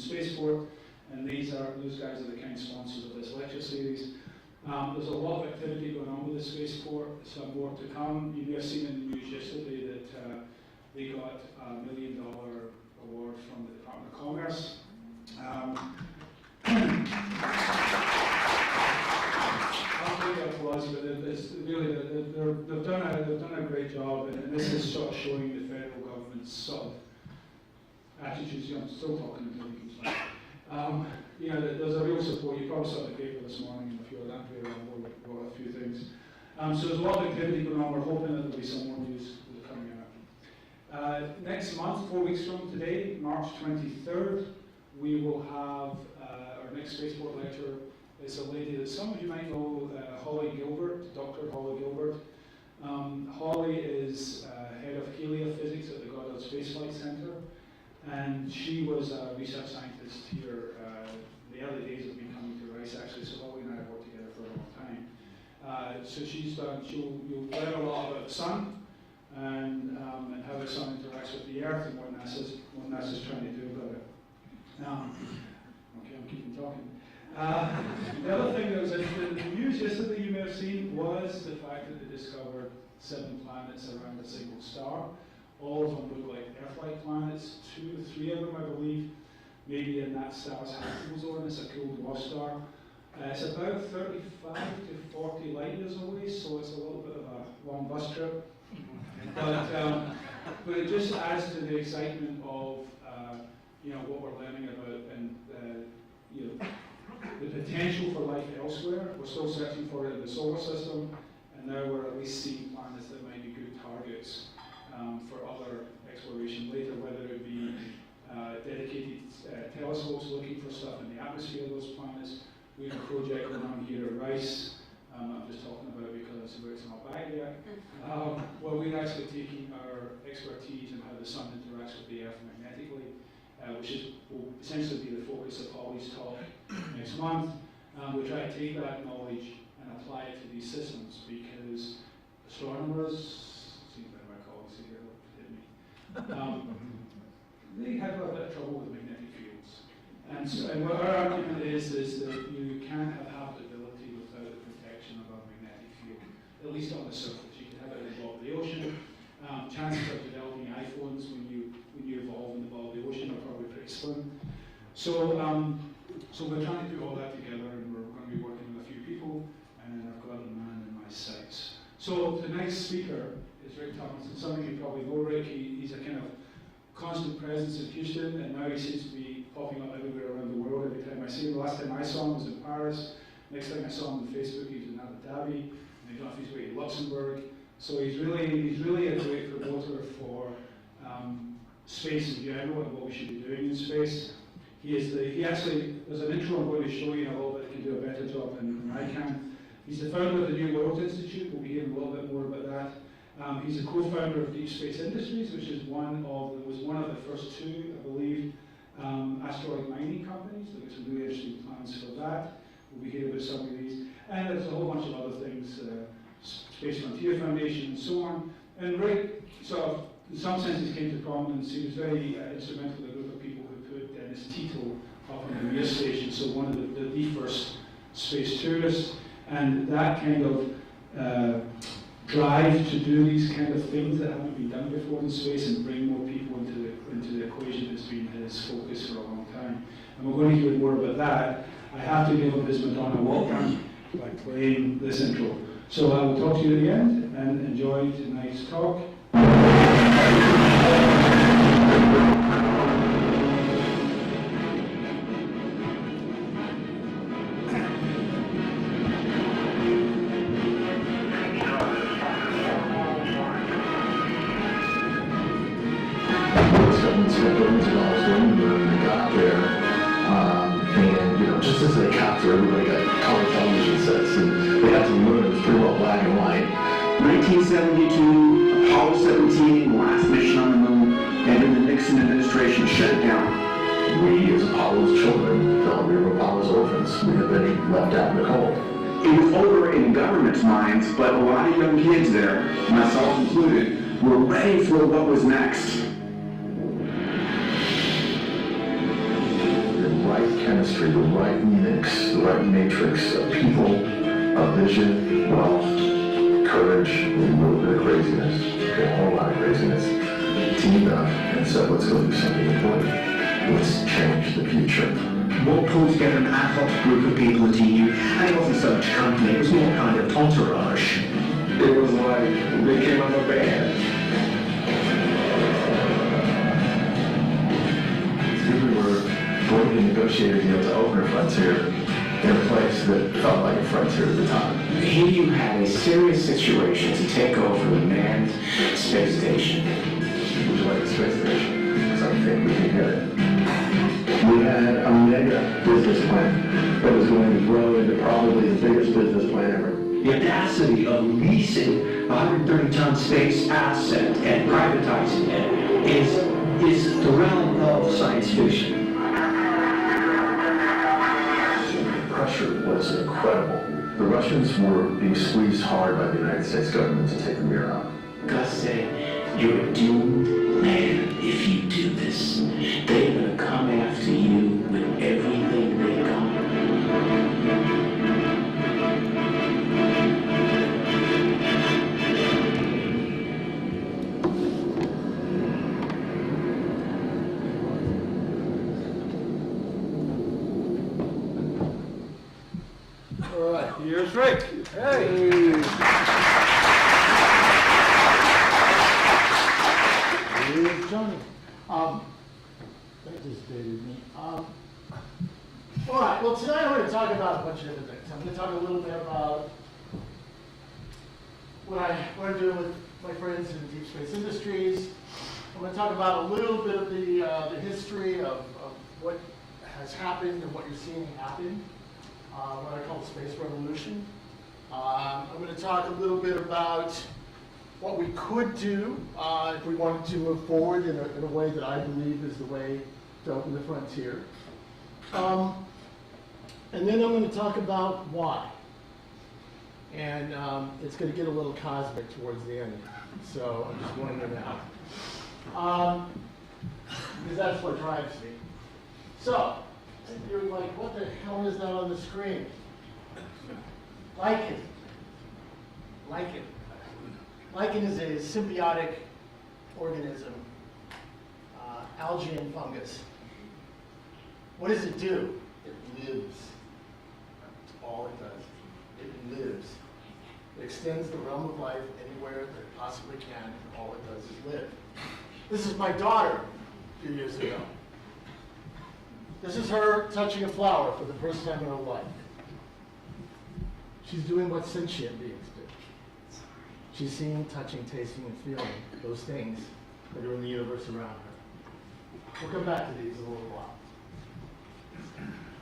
Spaceport, and those guys are the kind sponsors of this lecture series. There's a lot of activity going on with the Spaceport, some more to come. You may have seen in the news yesterday that they got a $1 million award from the Department of Commerce. I'll give you applause, but they've done a great job, and this is sort of showing the federal government's sort of attitudes. I'm still talking until he comes back. There's a real support. You probably saw the paper this morning, if you were that way, we'll wrote a few things. So there's a lot of activity going on. We're hoping that there'll be some more news coming out. Next month, 4 weeks from today, March 23rd, we will have our next Spaceport lecture. It's a lady that some of you might know, Holly Gilbert, Dr. Holly Gilbert. Holly is head of heliophysics at the Goddard Space Flight Center, and she was a research scientist here the early days of me coming to Rice, actually, so Holly and I have worked together for a long time. So you'll learn a lot about the sun and how the sun interacts with the Earth and what NASA's trying to do about it. Okay, I'm keeping talking. The other thing that was in the news yesterday you may have seen was the fact that they discovered 7 planets around a single star. All of them look like Earth-like planets. 2 or 3 of them, I believe, maybe in that star's habitable zone. It's a cool dwarf star. It's about 35 to 40 light years away, so it's a little bit of a long bus trip. But it just adds to the excitement of what we're learning about and the potential for life elsewhere. We're still searching for it in the solar system, and now we're at least seeing planets that might be good targets for other exploration later, whether it be dedicated telescopes looking for stuff in the atmosphere of those planets. We have a project going on here at Rice. I'm just talking about it because it's not back yet. Well, we're actually taking our expertise in how the sun interacts with the Earth magnetically, which will essentially be the focus of Holly's talk next month. We try to take that knowledge and apply it to these systems because astronomers, see if my colleagues here will hit me, they have a bit of trouble with magnetic fields. And what our argument is that you can't have habitability without the protection of a magnetic field, at least on the surface. You can have it in the bottom of the ocean. Chances of developing iPhones when you evolve in the bottom of the ocean are probably pretty slim. So we're trying to do all that together, and we're going to be working with a few people, and then I've got a man in my sights. So the next speaker is Rick Tumlinson. Some of you probably know Rick. He's a kind of constant presence in Houston, and now he seems to be popping up everywhere around the world every time I see him. The last time I saw him was in Paris. Next time I saw him on Facebook, he was in Abu Dhabi, and he's on his way to Luxembourg. So he's really a great promoter for space in general and what we should be doing in space. There's an intro I'm going to show you in a little bit. He can do a better job than I can. He's the founder of the New World Institute. We'll be hearing a little bit more about that. He's a co-founder of Deep Space Industries, which is one of the first 2, I believe, asteroid mining companies. There are some really interesting plans for that. We'll be hearing about some of these. And there's a whole bunch of other things, Space Frontier Foundation and so on. And Rick sort of, in some senses, came to prominence. He was very instrumental in a group of people who put Dennis Tito up on the Mir station, so one of the first space tourists. And that kind of drive to do these kind of things that haven't been done before in space and bring more people into the equation has been his focus for a long time. And we're going to hear more about that. I have to give him his Madonna welcome by playing this intro. So I will talk to you at the end, and enjoy tonight's talk. Just as a capture, everybody got color television sets, and they had to learn it was pretty well black and white. 1972, Apollo 17, last mission on the moon, and then the Nixon administration shut it down. We, as Apollo's children, felt we were Apollo's orphans. We had been left out in the cold. It was over in government's minds, but a lot of young kids there, myself included, were ready for what was next. chemistry, the right mix, the right matrix of people, of vision, wealth, courage, and a little bit of craziness, a whole lot of craziness, teamed up and said, let's go do something important. Let's change the future. We'll pull together an ad hoc group of people, a team, and it wasn't so much a company, it was more kind of entourage. It was like they came up a band. We were going to negotiate a deal to open a frontier in a place that felt like a frontier at the time. Here you had a serious situation to take over the manned space station. Would you like the space station? Because I think we can get it. We had a mega business plan that was going to grow into probably the biggest business plan ever. The audacity of leasing a 130-ton space asset and privatizing it is the realm of science fiction. The pressure was incredible. The Russians were being squeezed hard by the United States government to take the mirror out. Gus said, you're a doomed man if you do this. They're gonna come after you with everything they got. All right, here's Rick. Hey. Here's Johnny. That just dated me. All right, well, tonight I'm going to talk about a bunch of different things. I'm going to talk a little bit about what I'm doing with my friends in deep space industries. I'm going to talk about a little bit of the history of what has happened and what you're seeing happen. What I call the space revolution. I'm going to talk a little bit about what we could do if we wanted to move forward in a way that I believe is the way to open the frontier. And then I'm going to talk about why. And it's going to get a little cosmic towards the end. So I'm just warning you now. Because that's what drives me. So, you're like, what the hell is that on the screen? Lichen. Lichen. Lichen is a symbiotic organism, algae and fungus. What does it do? It lives. That's all it does. It lives. It extends the realm of life anywhere that it possibly can, and all it does is live. This is my daughter a few years ago. This is her touching a flower for the first time in her life. She's doing what sentient beings do. She's seeing, touching, tasting, and feeling those things that are in the universe around her. We'll come back to these in a little while.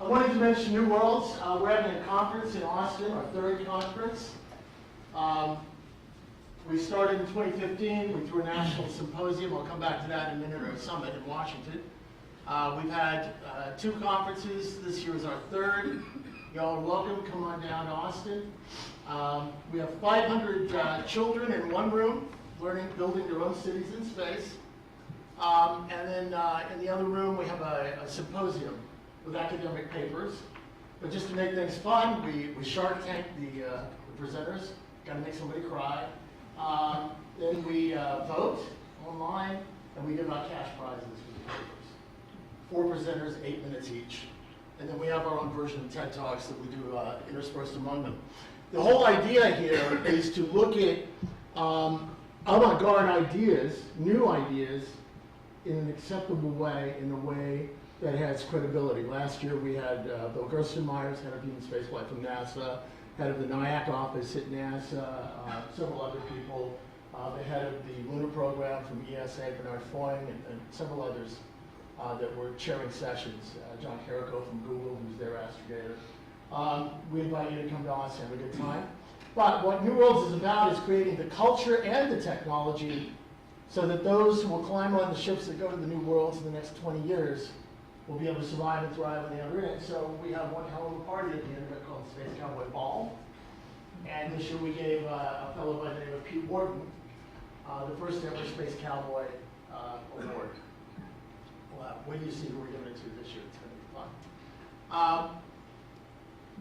I wanted to mention New Worlds. We're having a conference in Austin, our third conference. We started in 2015. We threw a national symposium. I'll come back to that in a minute, or a summit in Washington. We've had 2 conferences. This year is our 3rd. Y'all are welcome. Come on down to Austin. We have 500 children in one room, building their own cities in space. And then in the other room, we have a symposium with academic papers. But just to make things fun, we Shark Tank the presenters. Got to make somebody cry. Then we vote online, and we give out cash prizes for the papers. 4 presenters, 8 minutes each. And then we have our own version of TED Talks that we do interspersed among them. The whole idea here is to look at avant-garde ideas, new ideas, in an acceptable way, in a way that has credibility. Last year we had Bill Gerstenmaier, head of human spaceflight from NASA, head of the NIAC office at NASA, several other people, the head of the lunar program from ESA, Bernard Foying, and several others that were chairing sessions. John Carrico from Google, who's their astrogator. We invite you to come to Austin and have a good time. But what New Worlds is about is creating the culture and the technology so that those who will climb on the ships that go to the New Worlds in the next 20 years will be able to survive and thrive on the other end. So we have one hell of a party at the end of it called the Space Cowboy Ball. And this year we gave a fellow by the name of Pete Wharton the first ever Space Cowboy award. Well, when you see who we're giving it to this year, it's going to be fun.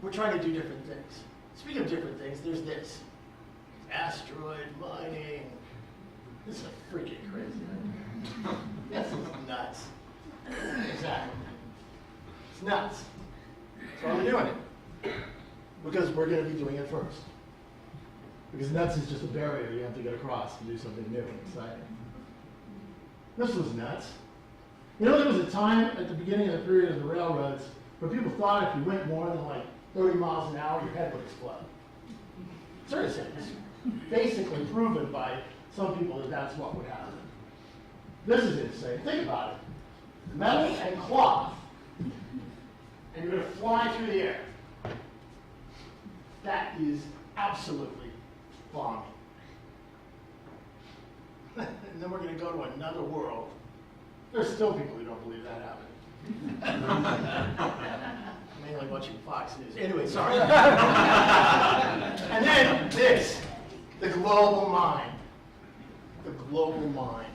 We're trying to do different things. Speaking of different things, there's this. Asteroid mining. This is freaking crazy. This is nuts. Exactly. It's nuts. So why are we doing it? Because we're going to be doing it first. Because nuts is just a barrier you have to get across to do something new and exciting. This was nuts. You know, there was a time at the beginning of the period of the railroads where people thought if you went more than like 30 miles an hour, your head would explode. Seriously, it's basically proven by some people that that's what would happen. This is insane. Think about it. Metal and cloth, and you're going to fly through the air. That is absolutely bombing. And then we're going to go to another world. There's still people who don't believe that happened. Mainly watching Fox News. Anyway, sorry. And then this, the global mind. The global mind.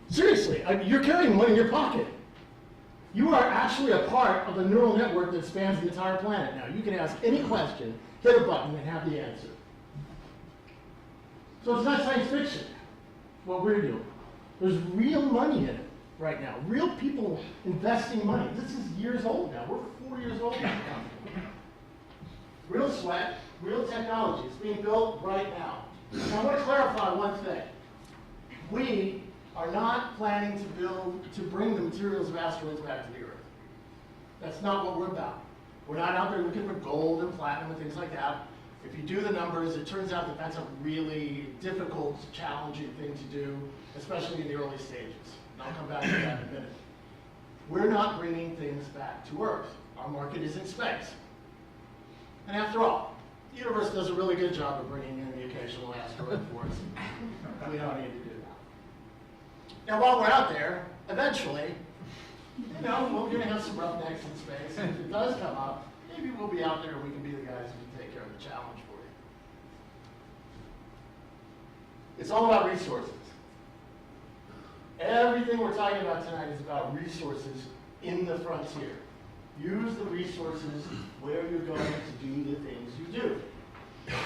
Seriously, you're carrying one in your pocket. You are actually a part of a neural network that spans the entire planet now. You can ask any question, hit a button, and have the answer. So it's not science fiction, what we're doing. There's real money in it right now. Real people investing money. This is years old now. We're 4 years old now. Real sweat, real technology. It's being built right now. Now I want to clarify one thing. We are not planning to bring the materials of asteroids back to the Earth. That's not what we're about. We're not out there looking for gold and platinum and things like that. If you do the numbers, it turns out that that's a really difficult, challenging thing to do, especially in the early stages. And I'll come back to that in a minute. We're not bringing things back to Earth. Our market is in space. And after all, the universe does a really good job of bringing in the occasional asteroid for us. We don't need to do that. Now, while we're out there, eventually, we're going to have some roughnecks in space. And if it does come up, maybe we'll be out there and we can be the guys who can take care of the challenge for you. It's all about resources. Everything we're talking about tonight is about resources in the frontier. Use the resources where you're going to do the things you do.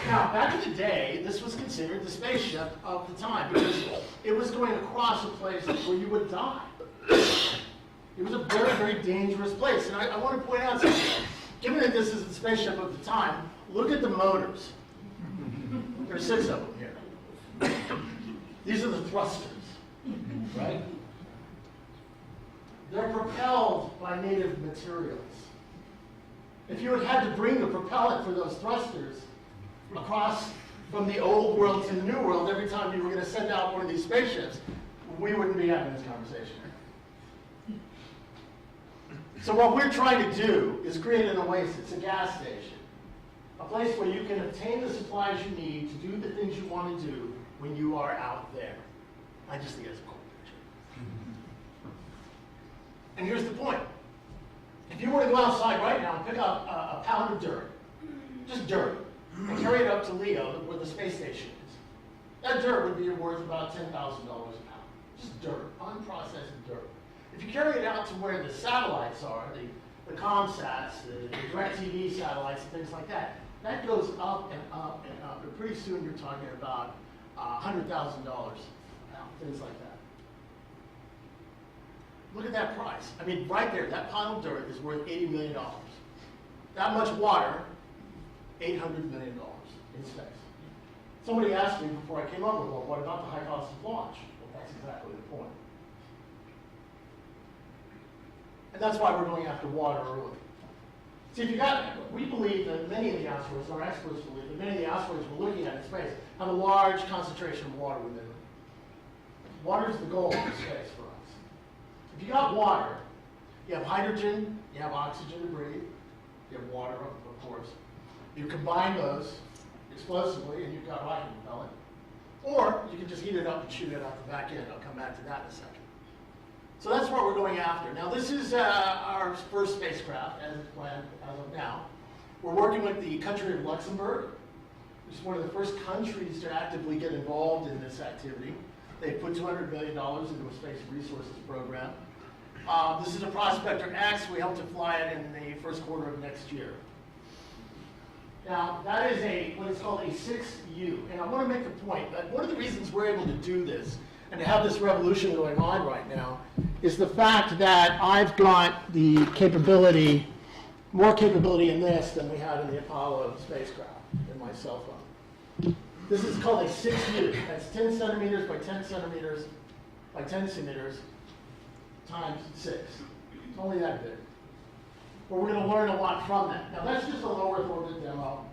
Now, back in the day, this was considered the spaceship of the time because it was going across a place where you would die. It was a very, very dangerous place. And I want to point out something. Given that this is the spaceship of the time, look at the motors. There are 6 of them here. These are the thrusters, right? They're propelled by native materials. If you had to bring the propellant for those thrusters across from the old world to the new world every time you were going to send out one of these spaceships, we wouldn't be having this conversation. So what we're trying to do is create an oasis, a gas station, a place where you can obtain the supplies you need to do the things you want to do when you are out there. I just think it's a cool picture. And here's the point. If you were to go outside right now and pick up a pound of dirt, just dirt, and carry it up to Leo, where the space station is, that dirt would be worth about $10,000 a pound. Just dirt, unprocessed dirt. If you carry it out to where the satellites are, the ComSats, the DirecTV satellites, and things like that, that goes up and up and up. And pretty soon you're talking about $100,000 a pound, things like that. Look at that price. I mean, right there, that pile of dirt is worth $80 million. That much water, $800 million in space. Somebody asked me before I came up with, well, what about the high cost of launch? Well, that's exactly the point. And that's why we're going after water early. See, we believe that many of the asteroids, our experts believe that many of the asteroids we're looking at in space have a large concentration of water within them. Water is the goal in space for us. If you got water, you have hydrogen, you have oxygen to breathe, you have water, of course. You combine those explosively and you've got rocket propellant. Or you can just heat it up and shoot it out the back end. I'll come back to that in a second. So that's what we're going after. Now this is our first spacecraft as planned as of now. We're working with the country of Luxembourg, which is one of the first countries to actively get involved in this activity. They put $200 million into a space resources program. This is a Prospector X. We hope to fly it in the first quarter of next year. Now, that is what is called a 6U. And I want to make the point that one of the reasons we're able to do this and to have this revolution going on right now is the fact that I've got the capability, more capability in this than we had in the Apollo spacecraft in my cell phone. This is called a 6U. That's 10 centimeters by 10 centimeters by 10 centimeters times 6. It's only that big. But we're going to learn a lot from that. Now, that's just a low Earth orbit demo.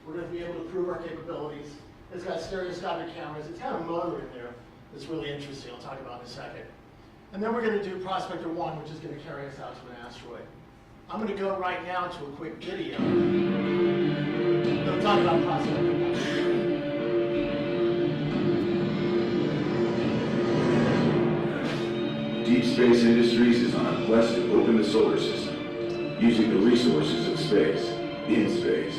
We're going to be able to prove our capabilities. It's got stereoscopic cameras. It's got a motor in there that's really interesting. I'll talk about in a second. And then we're going to do Prospector 1, which is going to carry us out to an asteroid. I'm going to go right now to a quick video. We'll talk about Prospector 1. Deep Space Industries is on a quest to open the solar system, using the resources of space, in space.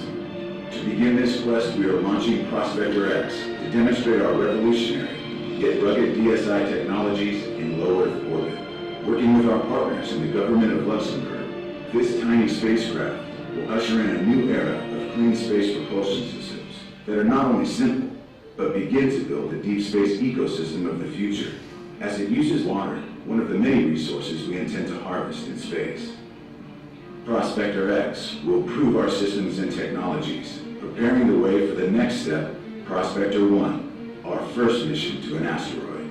To begin this quest, we are launching Prospector X to demonstrate our revolutionary, yet rugged DSI technologies in low Earth orbit. Working with our partners in the government of Luxembourg, this tiny spacecraft will usher in a new era of clean space propulsion systems that are not only simple, but begin to build the deep space ecosystem of the future, as it uses water, one of the many resources we intend to harvest in space. Prospector X will prove our systems and technologies, preparing the way for the next step, Prospector 1, our first mission to an asteroid.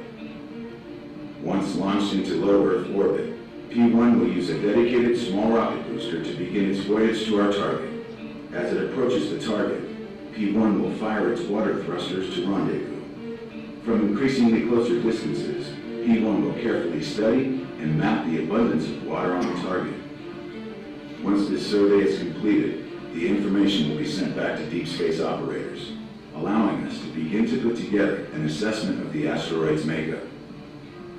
Once launched into low Earth orbit, P1 will use a dedicated small rocket booster to begin its voyage to our target. As it approaches the target, P1 will fire its water thrusters to rendezvous. From increasingly closer distances, P1 will carefully study and map the abundance of water on the target. Once this survey is completed, the information will be sent back to deep space operators, allowing us to begin to put together an assessment of the asteroid's makeup.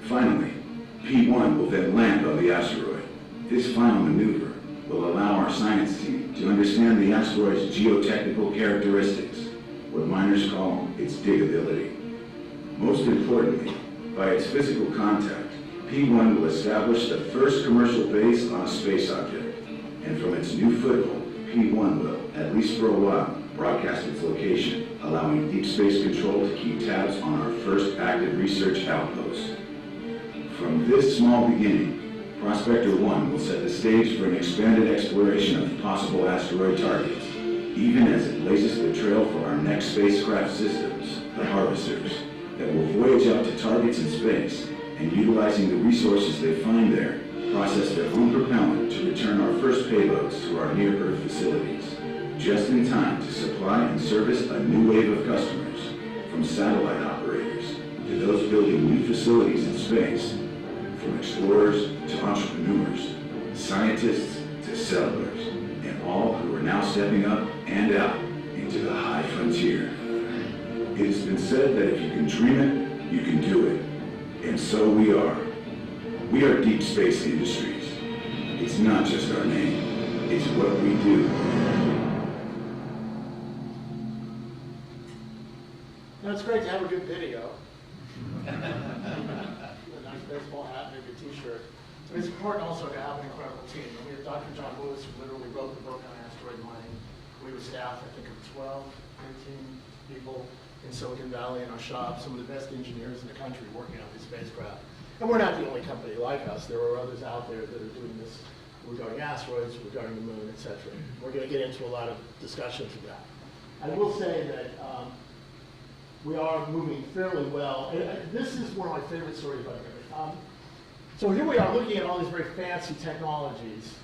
Finally, P1 will then land on the asteroid. This final maneuver will allow our science team to understand the asteroid's geotechnical characteristics, what miners call its digability. Most importantly, by its physical contact, P1 will establish the first commercial base on a space object, and from its new foothold, P1 will, at least for a while, broadcast its location, allowing Deep Space Control to keep tabs on our first active research outpost. From this small beginning, Prospector 1 will set the stage for an expanded exploration of possible asteroid targets, even as it blazes the trail for our next spacecraft systems, the Harvesters, that will voyage out to targets in space and, utilizing the resources they find there, process their own propellant to return our first payloads to our near-Earth facilities, just in time to supply and service a new wave of customers, from satellite operators to those building new facilities in space, from explorers to entrepreneurs, scientists to settlers, and all who are now stepping up and out into the high frontier. It has been said that if you can dream it, you can do it. And so we are. We are Deep Space Industries. It's not just our name, it's what we do. Now, it's great to have a good video. A nice baseball hat, maybe a t-shirt. But it's important also to have an incredible team. And we have Dr. John Lewis, who literally wrote the book on asteroid mining. We were staff, I think, of 12, 13 people in Silicon Valley in our shop, some of the best engineers in the country working on these spacecraft. And we're not the only company like us. There are others out there that are doing this regarding asteroids, regarding the moon, etc. We're going to get into a lot of discussions of that. I will say that we are moving fairly well. This is one of my favorite stories about it. So here we are looking at all these very fancy technologies,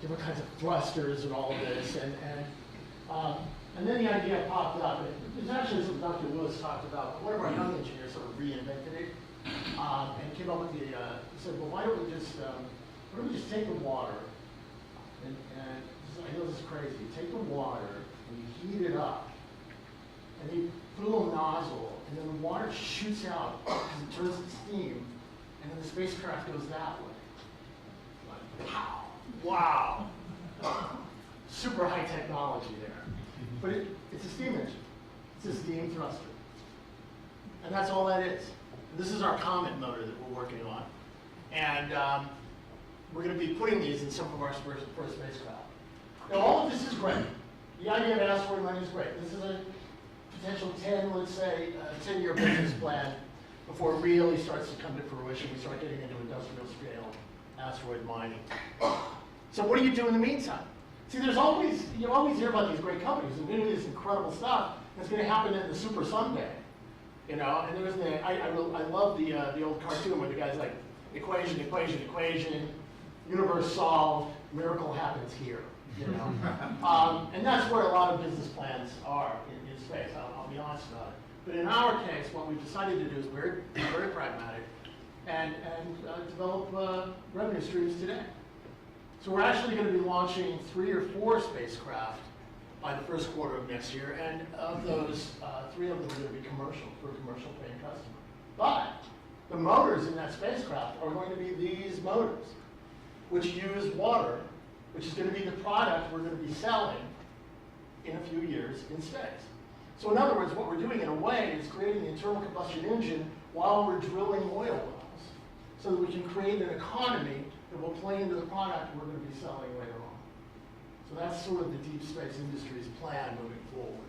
different kinds of thrusters and all of this, and then the idea popped up. It was actually something Dr. Lewis talked about. One of our young engineers sort of reinvented it and came up with the, said, well, why don't we just take the water, and I know this is crazy, you take the water and you heat it up, and you put a little nozzle, and then the water shoots out because it turns to steam, and then the spacecraft goes that way. Like, wow. Super high technology there. But it's a steam engine. It's a steam thruster. And that's all that is. This is our Comet motor that we're working on. And we're going to be putting these in some of our first spacecraft. Now, all of this is great. The idea of asteroid mining is great. This is a potential 10-year business plan before it really starts to come to fruition. We start getting into industrial scale asteroid mining. So what do you do in the meantime? See, you always hear about these great companies who do this incredible stuff. It's going to happen in the super someday, you know. And there's I love the old cartoon where the guy's like, equation, equation, equation, universe solved, miracle happens here, you know. And that's where a lot of business plans are in space. I'll be honest about it. But in our case, what we've decided to do is be very pragmatic and develop revenue streams today. So we're actually going to be launching 3 or 4 spacecraft by the first quarter of next year, and of those, 3 of them are going to be commercial, for a commercial paying customer. But the motors in that spacecraft are going to be these motors, which use water, which is going to be the product we're going to be selling in a few years in space. So in other words, what we're doing in a way is creating the internal combustion engine while we're drilling oil wells, so that we can create an economy that will play into the product we're going to be selling later on. So that's sort of the deep space industry's plan moving forward.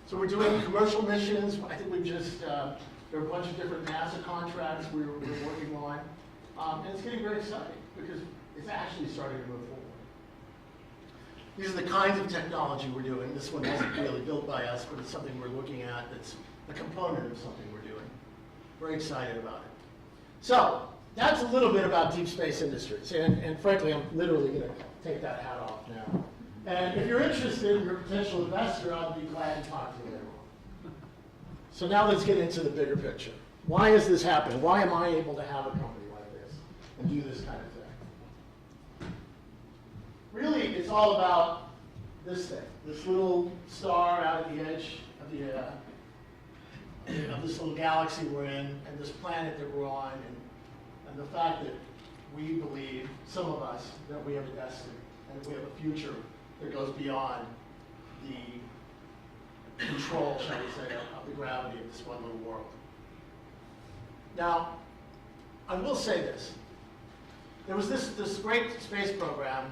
So we're doing commercial missions. I think we've just, there are a bunch of different NASA contracts we're working on. And it's getting very exciting because it's actually starting to move forward. These are the kinds of technology we're doing. This one wasn't really built by us, but it's something we're looking at that's a component of something we're doing. Very excited about it. So that's a little bit about deep space industries. And frankly, I'm literally going to take that hat off now. And if you're interested, you're a potential investor, I'll be glad to talk to you later on. So now let's get into the bigger picture. Why is this happening? Why am I able to have a company like this and do this kind of thing? Really, it's all about this thing, this little star out at the edge of this little galaxy we're in, and this planet that we're on, and the fact that we believe, some of us, that we have a destiny and we have a future that goes beyond the control, shall we say, of the gravity of this one little world. Now, I will say this. There was this great space program,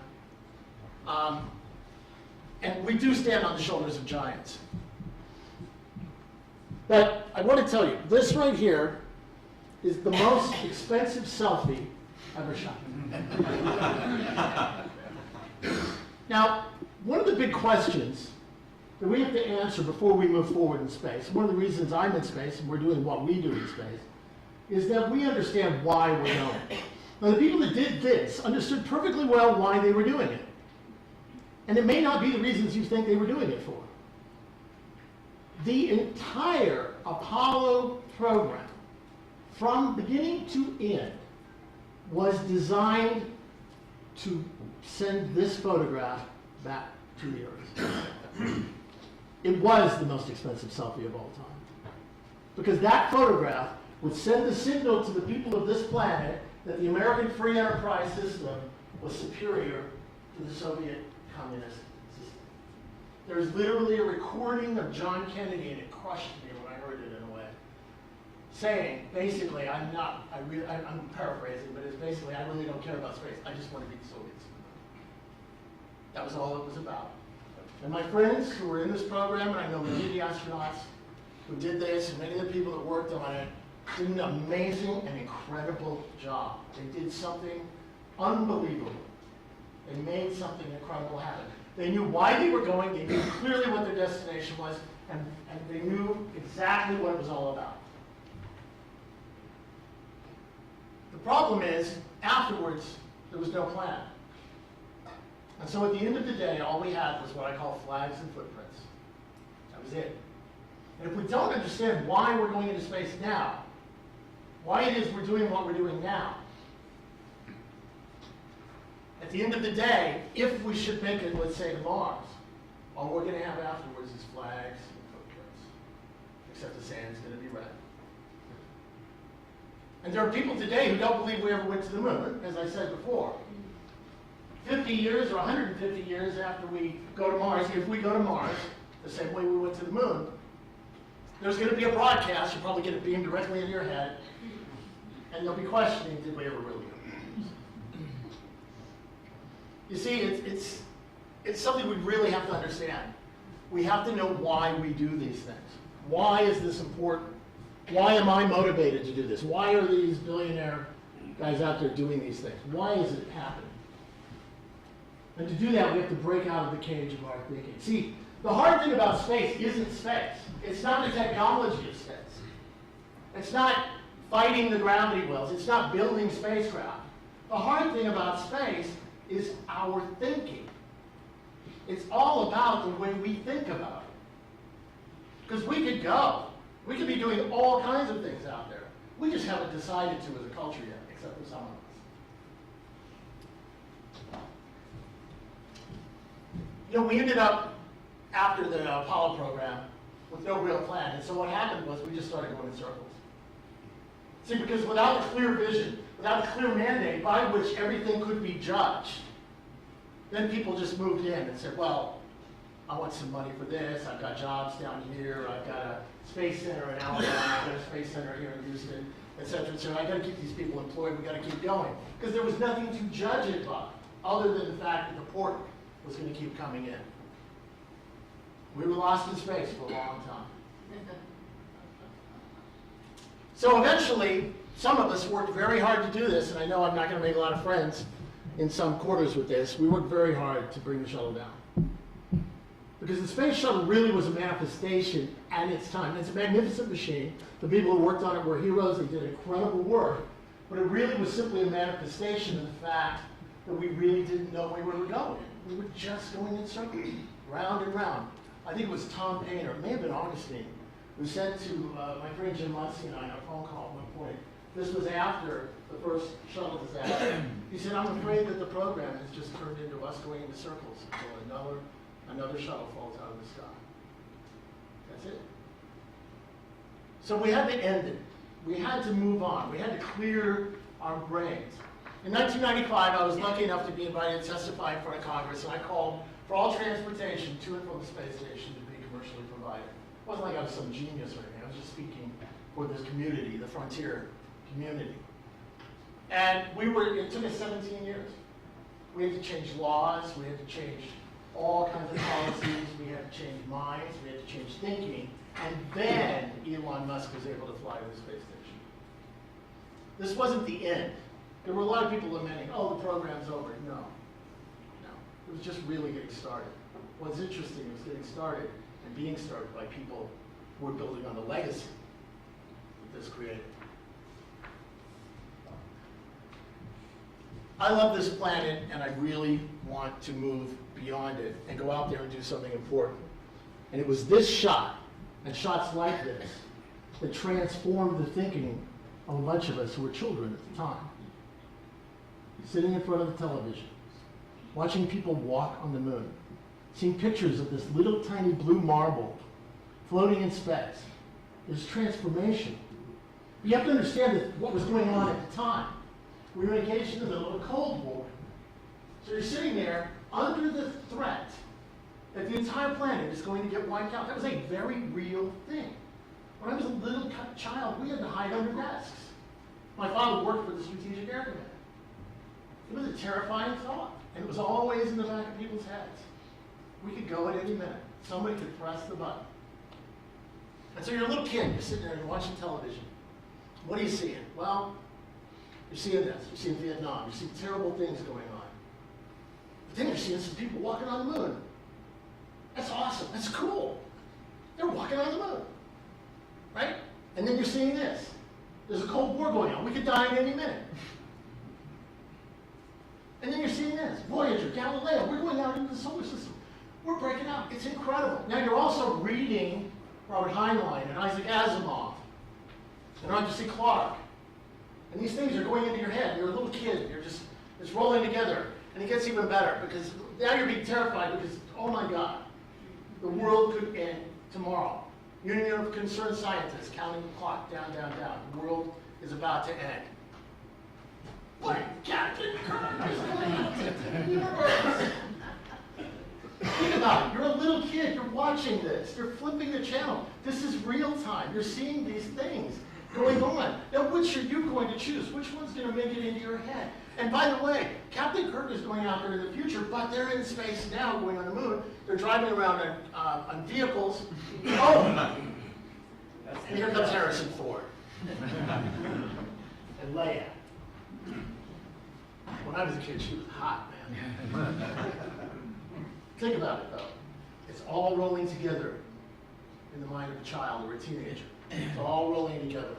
and we do stand on the shoulders of giants. But I want to tell you, this right here is the most expensive selfie ever shot. Now, one of the big questions that we have to answer before we move forward in space, one of the reasons I'm in space and we're doing what we do in space, is that we understand why we're going. Now, the people that did this understood perfectly well why they were doing it. And it may not be the reasons you think they were doing it for. The entire Apollo program, from beginning to end, was designed to send this photograph back to the Earth. It was the most expensive selfie of all time. Because that photograph would send the signal to the people of this planet that the American free enterprise system was superior to the Soviet communist system. There's literally a recording of John Kennedy, and it crushed me when I heard it in a way, saying, basically, I'm paraphrasing, but it's basically, I really don't care about space. I just want to beat the Soviets. That was all it was about. And my friends who were in this program, and I know many of the astronauts who did this, and many of the people that worked on it, did an amazing and incredible job. They did something unbelievable. They made something incredible happen. They knew why they were going, they knew clearly what their destination was, and they knew exactly what it was all about. The problem is, afterwards, there was no plan. And so at the end of the day, all we had was what I call flags and footprints. That was it. And if we don't understand why we're going into space now, why it is we're doing what we're doing now, at the end of the day, if we should make it, let's say, to Mars, all we're going to have afterwards is flags and footprints, except the sand's going to be red. And there are people today who don't believe we ever went to the moon, as I said before. 50 years or 150 years after we go to Mars, if we go to Mars, the same way we went to the moon, there's going to be a broadcast, you'll probably get it beamed directly into your head, and you'll be questioning, did we ever really go? You see, it's something we really have to understand. We have to know why we do these things. Why is this important? Why am I motivated to do this? Why are these billionaire guys out there doing these things? Why is it happening? And to do that, we have to break out of the cage of our thinking. See, the hard thing about space isn't space. It's not the technology of space. It's not fighting the gravity wells. It's not building spacecraft. The hard thing about space is our thinking. It's all about the way we think about it. Because we could go. We could be doing all kinds of things out there. We just haven't decided to as a culture yet, except for some of us. You know, we ended up, after the Apollo program, with no real plan. And so what happened was we just started going in circles. See, because without a clear vision, without a clear mandate by which everything could be judged, then people just moved in and said, well, I want some money for this, I've got jobs down here, I've got a space center in Alabama, I've got a space center here in Houston, et cetera, et cetera. I've got to keep these people employed, we've got to keep going. Because there was nothing to judge it by, other than the fact that the port was going to keep coming in. We were lost in space for a long time. So eventually, some of us worked very hard to do this, and I know I'm not going to make a lot of friends in some quarters with this. We worked very hard to bring the shuttle down. Because the space shuttle really was a manifestation at its time. It's a magnificent machine. The people who worked on it were heroes. They did incredible work. But it really was simply a manifestation of the fact that we really didn't know where we were going. We were just going in circles, round and round. I think it was Tom Paine, or it may have been Augustine, who said to my friend Jim Muncie and I on a phone call at one point, this was after the first shuttle disaster. He said, I'm afraid that the program has just turned into us going into circles until another shuttle falls out of the sky. That's it. So we had to end it. We had to move on. We had to clear our brains. In 1995, I was lucky enough to be invited to testify in front of Congress, and I called for all transportation to and from the space station to be commercially provided. It wasn't like I was some genius or anything. I was just speaking for this community, the frontier community. And it took us 17 years. We had to change laws, we had to change all kinds of policies, we had to change minds, we had to change thinking, and then Elon Musk was able to fly to the space station. This wasn't the end. There were a lot of people lamenting, oh, the program's over. No. It was just really getting started. What's interesting was getting started and being started by people who were building on the legacy that this created. I love this planet, and I really want to move beyond it and go out there and do something important. And it was this shot, and shots like this, that transformed the thinking of a bunch of us who were children at the time. Sitting in front of the television, watching people walk on the moon, seeing pictures of this little tiny blue marble floating in space. There's transformation. You have to understand that what was going on at the time. We were engaged in the middle of a Cold War. So you're sitting there under the threat that the entire planet is going to get wiped out. That was a very real thing. When I was a little child, we had to hide under desks. My father worked for the Strategic Air Command. It was a terrifying thought, and it was always in the back of people's heads. We could go at any minute. Somebody could press the button. And so you're a little kid, you're sitting there and you're watching television. What are you seeing? Well, you're seeing this. You're seeing Vietnam. You're seeing terrible things going on. But then you're seeing some people walking on the moon. That's awesome. That's cool. They're walking on the moon. Right? And then you're seeing this. There's a Cold War going on. We could die at any minute. And then you're seeing this. Voyager, Galileo, we're going out into the solar system. We're breaking out. It's incredible. Now you're also reading Robert Heinlein and Isaac Asimov and Arthur C. Clarke. And these things are going into your head. You're a little kid. It's rolling together. And it gets even better because now you're being terrified because, oh my God, the world could end tomorrow. Union of Concerned Scientists counting the clock down, down, down. The world is about to end. What? Captain Kirk is the universe. Think about it. You're a little kid. You're watching this. You're flipping the channel. This is real time. You're seeing these things going on. Now, which are you going to choose? Which one's going to make it into your head? And by the way, Captain Kirk is going out there in the future, but they're in space now, going on the moon. They're driving around on vehicles. Oh! And here comes Harrison Ford. And Leia. When I was a kid, she was hot, man. Think about it, though. It's all rolling together in the mind of a child or a teenager. It's all rolling together.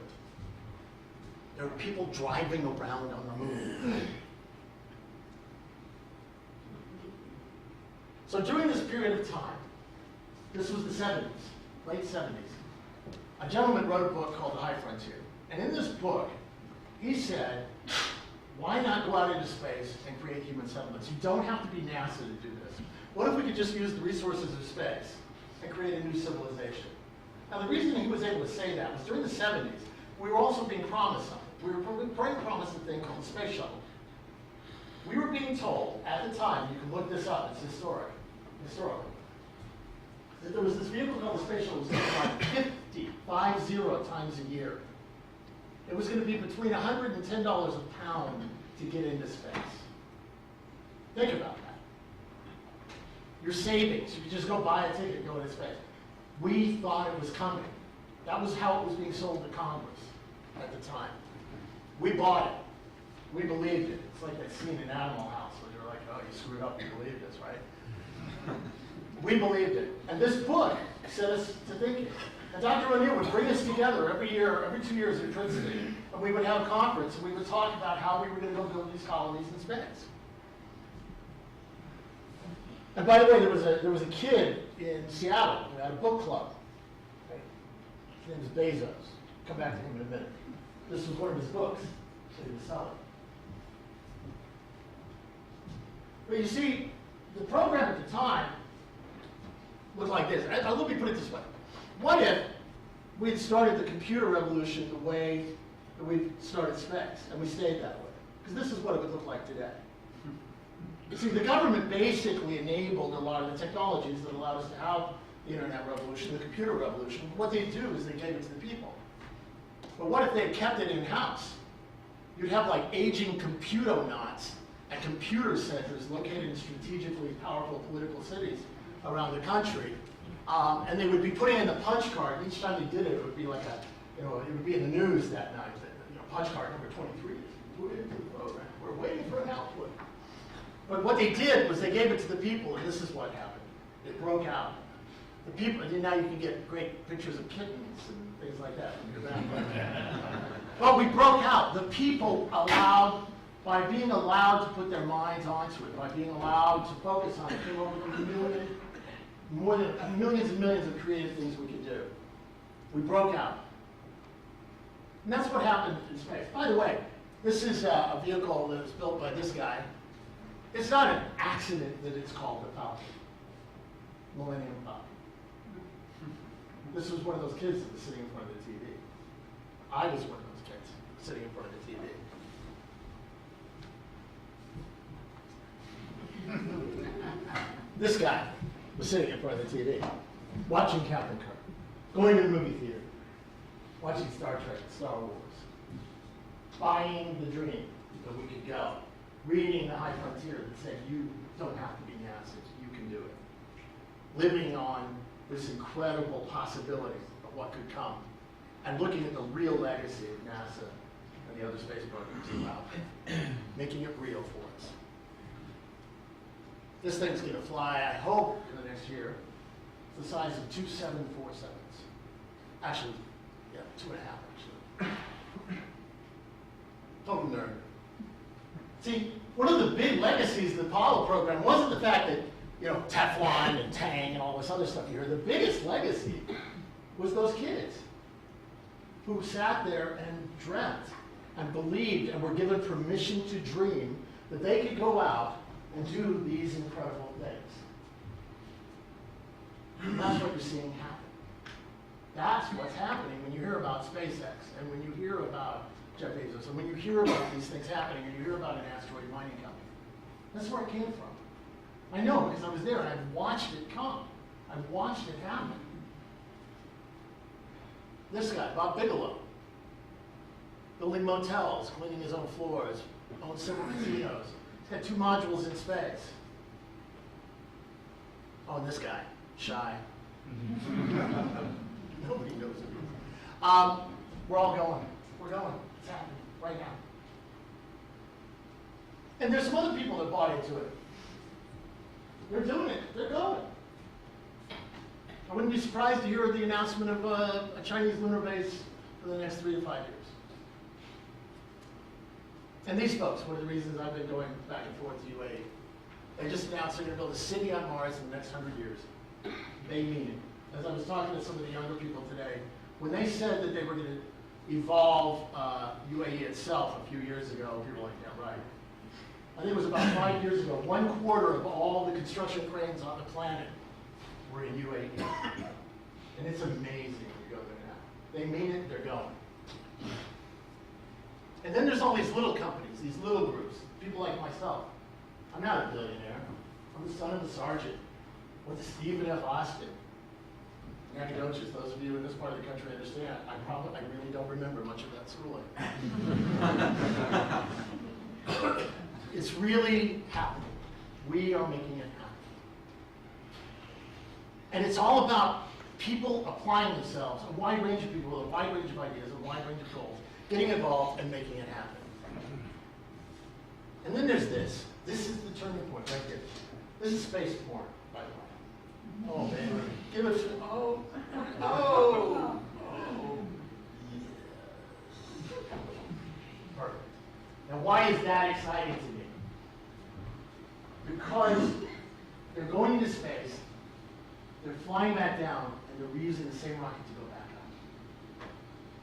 There are people driving around on the moon. So during this period of time, this was the 70s, late 70s, a gentleman wrote a book called The High Frontier. And in this book, he said, why not go out into space and create human settlements? You don't have to be NASA to do this. What if we could just use the resources of space and create a new civilization? Now, the reason he was able to say that was during the 70s, we were also being promised something. We were being promised a thing called the space shuttle. We were being told at the time, you can look this up, it's historical, that there was this vehicle called the space shuttle that was going to fly 50 times a year. It was going to be between $110 a pound to get into space. Think about that. Your savings, you could just go buy a ticket and go into space. We thought it was coming. That was how it was being sold to Congress at the time. We bought it. We believed it. It's like that scene in Animal House where they're like, oh, you screwed up, you believed this, right? We believed it. And this book set us to thinking. And Dr. O'Neill would bring us together every year, every 2 years at Princeton, and we would have a conference, and we would talk about how we were going to go build these colonies in space. And by the way, there was a kid in Seattle who had a book club. Okay? His name is Bezos. Come back to him in a minute. This was one of his books that he was selling. But you see, the program at the time looked like this. Let me put it this way. What if we had started the computer revolution the way that we started space, and we stayed that way? Because this is what it would look like today. You see, the government basically enabled a lot of the technologies that allowed us to have the internet revolution, the computer revolution. What they do is they gave it to the people. But what if they had kept it in-house? You'd have like aging computer-knots and computer centers located in strategically powerful political cities around the country. And they would be putting in the punch card. Each time they did it, it would be like it would be in the news that night. That, punch card number 23 is put into the program. We're waiting for an output. But what they did was they gave it to the people, and this is what happened. It broke out. The people, and now you can get great pictures of kittens and things like that from your background. Well, we broke out. The people by being allowed to put their minds onto it, by being allowed to focus on it, came up with more than millions and millions of creative things we could do. We broke out. And that's what happened in space. By the way, this is a vehicle that was built by this guy. It's not an accident that it's called the Falcon, Millennium Falcon. This was one of those kids that was sitting in front of the TV. I was one of those kids sitting in front of the TV. This guy was sitting in front of the TV, watching Captain Kirk, going to the movie theater, watching Star Trek, Star Wars, buying the dream that we could go, reading The High Frontier that said you don't have to be NASA, you can do it. Living on this incredible possibility of what could come, and looking at the real legacy of NASA and the other space programs about making it real for us. This thing's going to fly, I hope, in the next year. It's the size of 2 747s. Actually, yeah, 2.5 actually. Total nerd. See, one of the big legacies of the Apollo program wasn't the fact that, Teflon and Tang and all this other stuff you hear. The biggest legacy was those kids who sat there and dreamt and believed and were given permission to dream that they could go out and do these incredible things. And that's what you're seeing happen. That's what's happening when you hear about SpaceX and when you hear about Jeff Bezos and when you hear about these things happening and you hear about an asteroid mining company. That's where it came from. I know because I was there and I've watched it come. I've watched it happen. This guy, Bob Bigelow, building motels, cleaning his own floors, owns several casinos. He's got 2 modules in space. Oh, and this guy, shy. Nobody knows who he is. We're all going. We're going. It's happening right now. And there's some other people that bought into it. They're doing it. They're going. I wouldn't be surprised to hear the announcement of a Chinese lunar base for the next 3 to 5 years. And these folks, one of the reasons I've been going back and forth to UAE, they just announced they're going to build a city on Mars in the next 100 years. They mean it. As I was talking to some of the younger people today, when they said that they were going to evolve UAE itself a few years ago, people were like, yeah, right. I think it was about 5 years ago, 1/4 of all the construction cranes on the planet were in UAE. And it's amazing when you go there now. They mean it, they're going. And then there's all these little companies, these little groups, people like myself. I'm not a billionaire. I'm the son of a sergeant. Went to Stephen F. Austin. Nacogdoches, those of you in this part of the country understand, I really don't remember much of that schooling. It's really happening. We are making it happen. And it's all about people applying themselves, a wide range of people with a wide range of ideas, a wide range of goals, getting involved and making it happen. And then there's this. This is the turning point right here. This is Spaceport, by the way. Oh, man. Give it to, oh, oh, oh. Yes. Perfect. Now, why is that exciting to me? Because they're going into space, they're flying back down, and they're reusing the same rocket to go back up.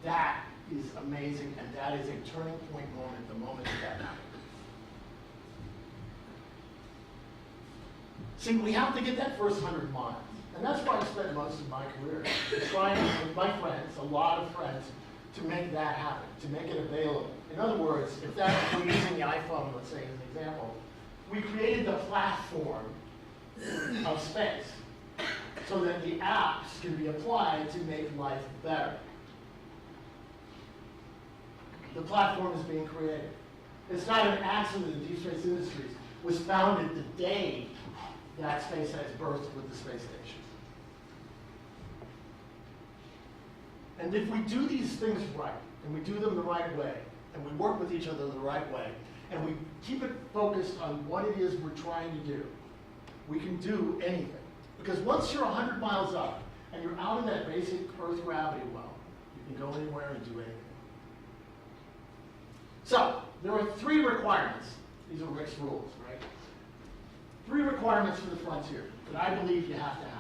That is amazing, and that is a turning point moment, the moment that happens. See, we have to get that first 100 miles. And that's why I spent most of my career trying with my friends, a lot of friends, to make that happen, to make it available. In other words, if we're using the iPhone, let's say, as an example, we created the platform of space so that the apps can be applied to make life better. The platform is being created. It's not an accident that Deep Space Industries was founded the day that SpaceX birthed with the space station. And if we do these things right, and we do them the right way, and we work with each other the right way, and we keep it focused on what it is we're trying to do, we can do anything. Because once you're 100 miles up, and you're out of that basic Earth gravity well, you can go anywhere and do anything. So, there are 3 requirements. These are Rick's rules, right? 3 requirements for the frontier that I believe you have to have.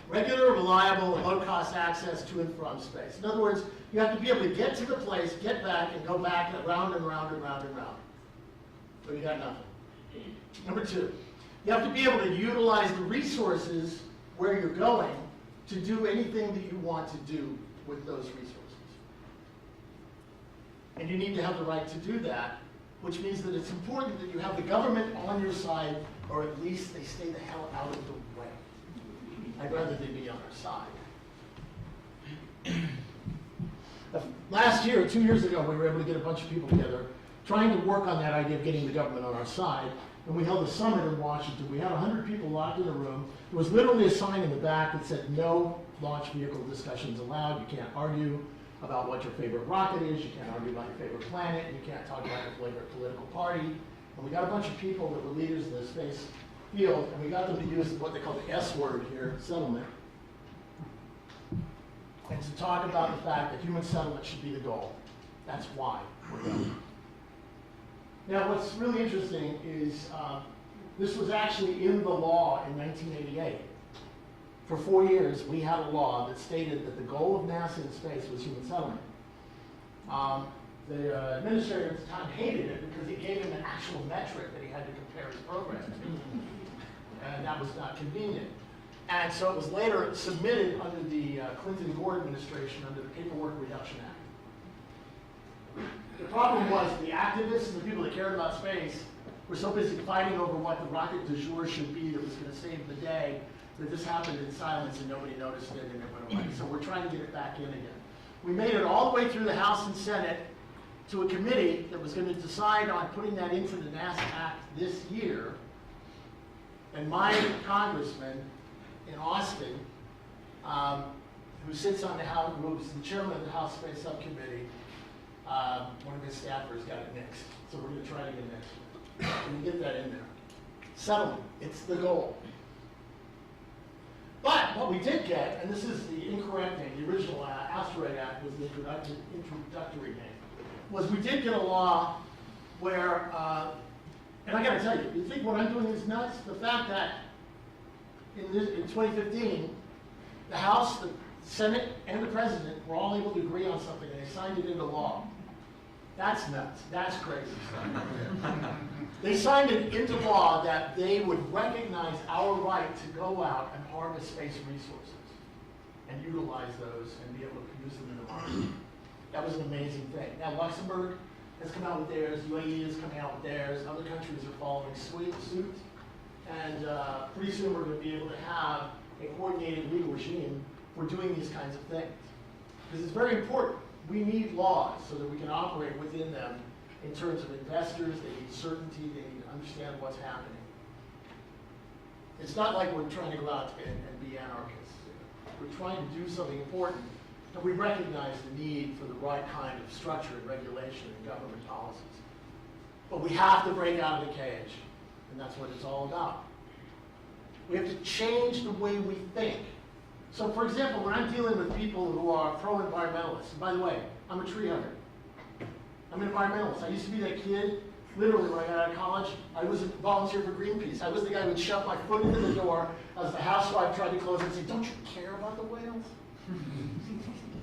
Regular, reliable, and low-cost access to and from space. In other words, you have to be able to get to the place, get back, and go back and round and round and round and round. So you got nothing. Number 2, you have to be able to utilize the resources where you're going to do anything that you want to do with those resources. And you need to have the right to do that, which means that it's important that you have the government on your side, or at least they stay the hell out of the way. I'd rather they be on our side. Last year, 2 years ago, we were able to get a bunch of people together trying to work on that idea of getting the government on our side. And we held a summit in Washington. We had 100 people locked in a room. There was literally a sign in the back that said, no launch vehicle discussions allowed. You can't argue about what your favorite rocket is. You can't argue about your favorite planet. You can't talk about your favorite political party. And we got a bunch of people that were leaders in the space field, and we got them to use what they call the S word here, settlement, and to talk about the fact that human settlement should be the goal. That's why we're going. Now, what's really interesting is this was actually in the law in 1988. For 4 years, we had a law that stated that the goal of NASA in space was human settlement. The administrator at the time hated it because it gave him an actual metric that he had to compare his program to. And that was not convenient. And so it was later submitted under the Clinton-Gore administration under the Paperwork Reduction Act. The problem was the activists and the people that cared about space were so busy fighting over what the rocket du jour should be that was going to save the day that this happened in silence and nobody noticed it and it went away. So we're trying to get it back in again. We made it all the way through the House and Senate, to a committee that was going to decide on putting that into the NASA Act this year. And my congressman in Austin, who sits on the House, who was the chairman of the House Space Subcommittee, one of his staffers got it next. So we're going to try to get it next year. And we get that in there. Settlement, it's the goal. But what we did get, and this is the incorrect name, the original Asteroid Act was the introductory name, was we did get a law where, and I gotta tell you, you think what I'm doing is nuts? The fact that in 2015, the House, the Senate, and the President were all able to agree on something and they signed it into law. That's nuts, that's crazy stuff. They signed it into law that they would recognize our right to go out and harvest space resources and utilize those and be able to use them in the market. That was an amazing thing. Now Luxembourg has come out with theirs, UAE is coming out with theirs, other countries are following suit, and pretty soon we're going to be able to have a coordinated legal regime for doing these kinds of things. Because it's very important. We need laws so that we can operate within them in terms of investors. They need certainty, they need to understand what's happening. It's not like we're trying to go out and be anarchists. We're trying to do something important, and we recognize the need for the right kind of structure and regulation in government policies. But we have to break out of the cage, and that's what it's all about. We have to change the way we think. So for example, when I'm dealing with people who are pro-environmentalists, and by the way, I'm a tree hugger. I'm an environmentalist. I used to be that kid, literally when I got out of college, I was a volunteer for Greenpeace. I was the guy who would shove my foot into the door as the housewife tried to close it and say, "Don't you care about the whales?"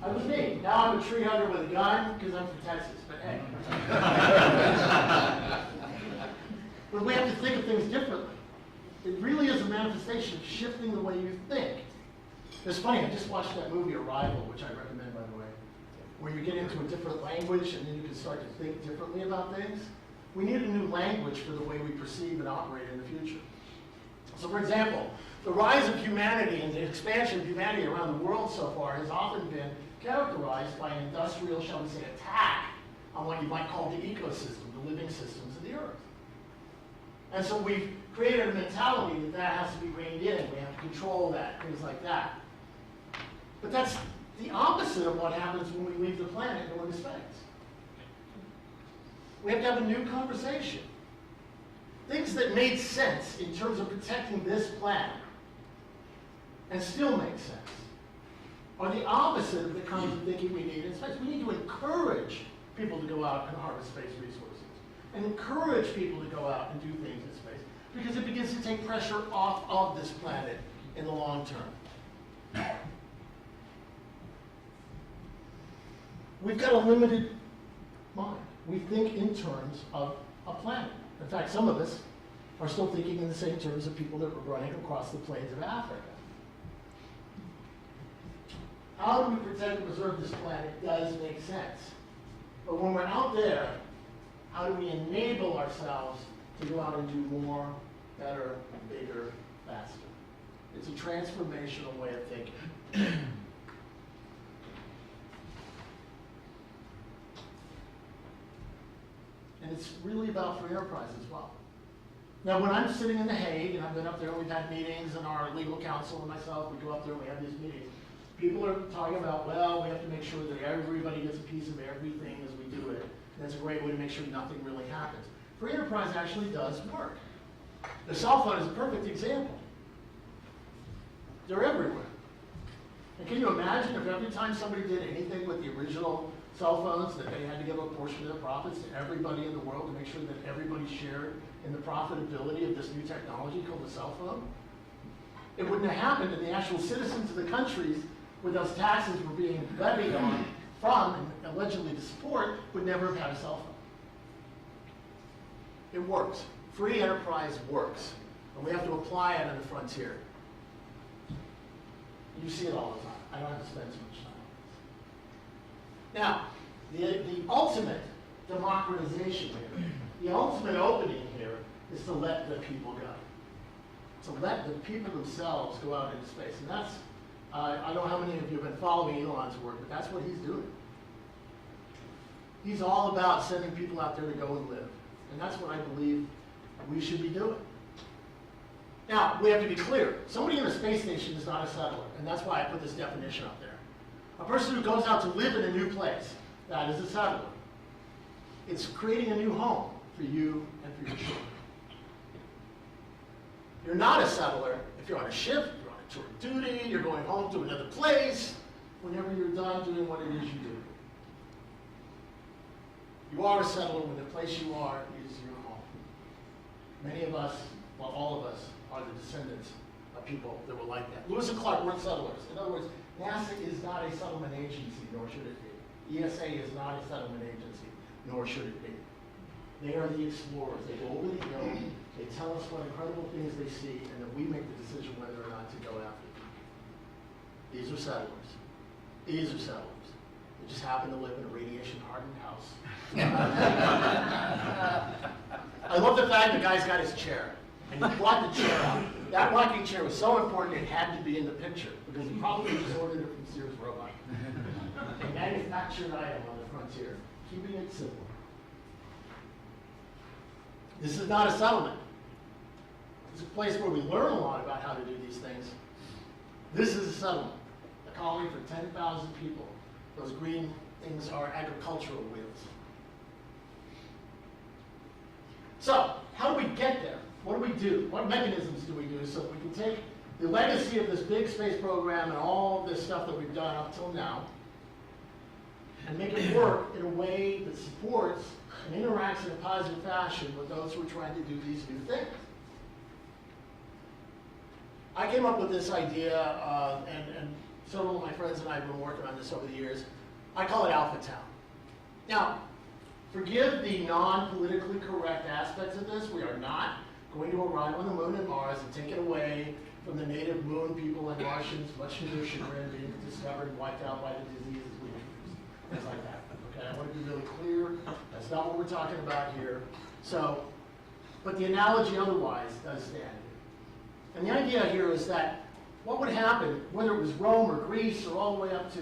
That was me. Now I'm a tree hugger with a gun because I'm from Texas, but hey. But we have to think of things differently. It really is a manifestation of shifting the way you think. It's funny, I just watched that movie Arrival, which I recommend, by the way, where you get into a different language and then you can start to think differently about things. We need a new language for the way we perceive and operate in the future. So for example, the rise of humanity and the expansion of humanity around the world so far has often been characterized by an industrial, shall we say, attack on what you might call the ecosystem, the living systems of the earth. And so we've created a mentality that that has to be reined in, we have to control that, things like that. But that's the opposite of what happens when we leave the planet and go into space. We have to have a new conversation. Things that made sense in terms of protecting this planet and still make sense are the opposite of the kinds of thinking we need in space. We need to encourage people to go out and harvest space resources and encourage people to go out and do things in space because it begins to take pressure off of this planet in the long term. We've got a limited mind. We think in terms of a planet. In fact, some of us are still thinking in the same terms of people that were running across the plains of Africa. How do we protect and preserve this planet does make sense. But when we're out there, how do we enable ourselves to go out and do more, better, bigger, faster? It's a transformational way of thinking. And it's really about free enterprise as well. Now, when I'm sitting in The Hague, and I've been up there, we've had meetings, and our legal counsel and myself, we go up there and we have these meetings. People are talking about, well, we have to make sure that everybody gets a piece of everything as we do it. And that's a great way to make sure nothing really happens. Free enterprise actually does work. The cell phone is a perfect example. They're everywhere. And can you imagine if every time somebody did anything with the original cell phones, that they had to give a portion of their profits to everybody in the world to make sure that everybody shared in the profitability of this new technology called the cell phone? It wouldn't have happened, and the actual citizens of the countries where those taxes were being levied on from and allegedly to support would never have had a cell phone. It works. Free enterprise works. And we have to apply it on the frontier. You see it all the time. I don't have to spend too much time on this. Now, the ultimate democratization here, the ultimate opening here is to let the people go. To let the people themselves go out into space. And that's, I don't know how many of you have been following Elon's work, but that's what he's doing. He's all about sending people out there to go and live. And that's what I believe we should be doing. Now, we have to be clear. Somebody in a space station is not a settler, and that's why I put this definition up there. A person who goes out to live in a new place, that is a settler. It's creating a new home for you and for your children. You're not a settler if you're on a ship, you're on a tour of duty, you're going home to another place, whenever you're done doing what it is you do. You are a settler when the place you are is your home. Many of us, well, all of us, are the descendants of people that were like that. Lewis and Clark weren't settlers. In other words, NASA is not a settlement agency, nor should it be. ESA is not a settlement agency, nor should it be. They are the explorers. They go over the hill, they tell us what incredible things they see, and then we make the decision whether or not to go after them. These are settlers. These are settlers. They just happen to live in a radiation-hardened house. I love the fact the guy's got his chair, and he brought the chair out. That rocking chair was so important it had to be in the picture, because he probably just ordered it from Sears Roebuck. A manufactured item on the frontier, keeping it simple. This is not a settlement. It's a place where we learn a lot about how to do these things. This is a settlement, a colony for 10,000 people. Those green things are agricultural wheels. So, how do we get there? What do we do? What mechanisms do we do so that we can take the legacy of this big space program and all of this stuff that we've done up till now and make it work in a way that supports and interacts in a positive fashion with those who are trying to do these new things? I came up with this idea, and several of my friends and I have been working on this over the years. I call it Alpha Town. Now, forgive the non-politically correct aspects of this. We are not going to arrive on the moon and Mars and take it away from the native moon people and Martians, much to their chagrin, being discovered and wiped out by the diseases we introduced. Things like that. Okay, I want to be really clear. That's not what we're talking about here. So, but the analogy otherwise does stand. And the idea here is that what would happen, whether it was Rome or Greece or all the way up to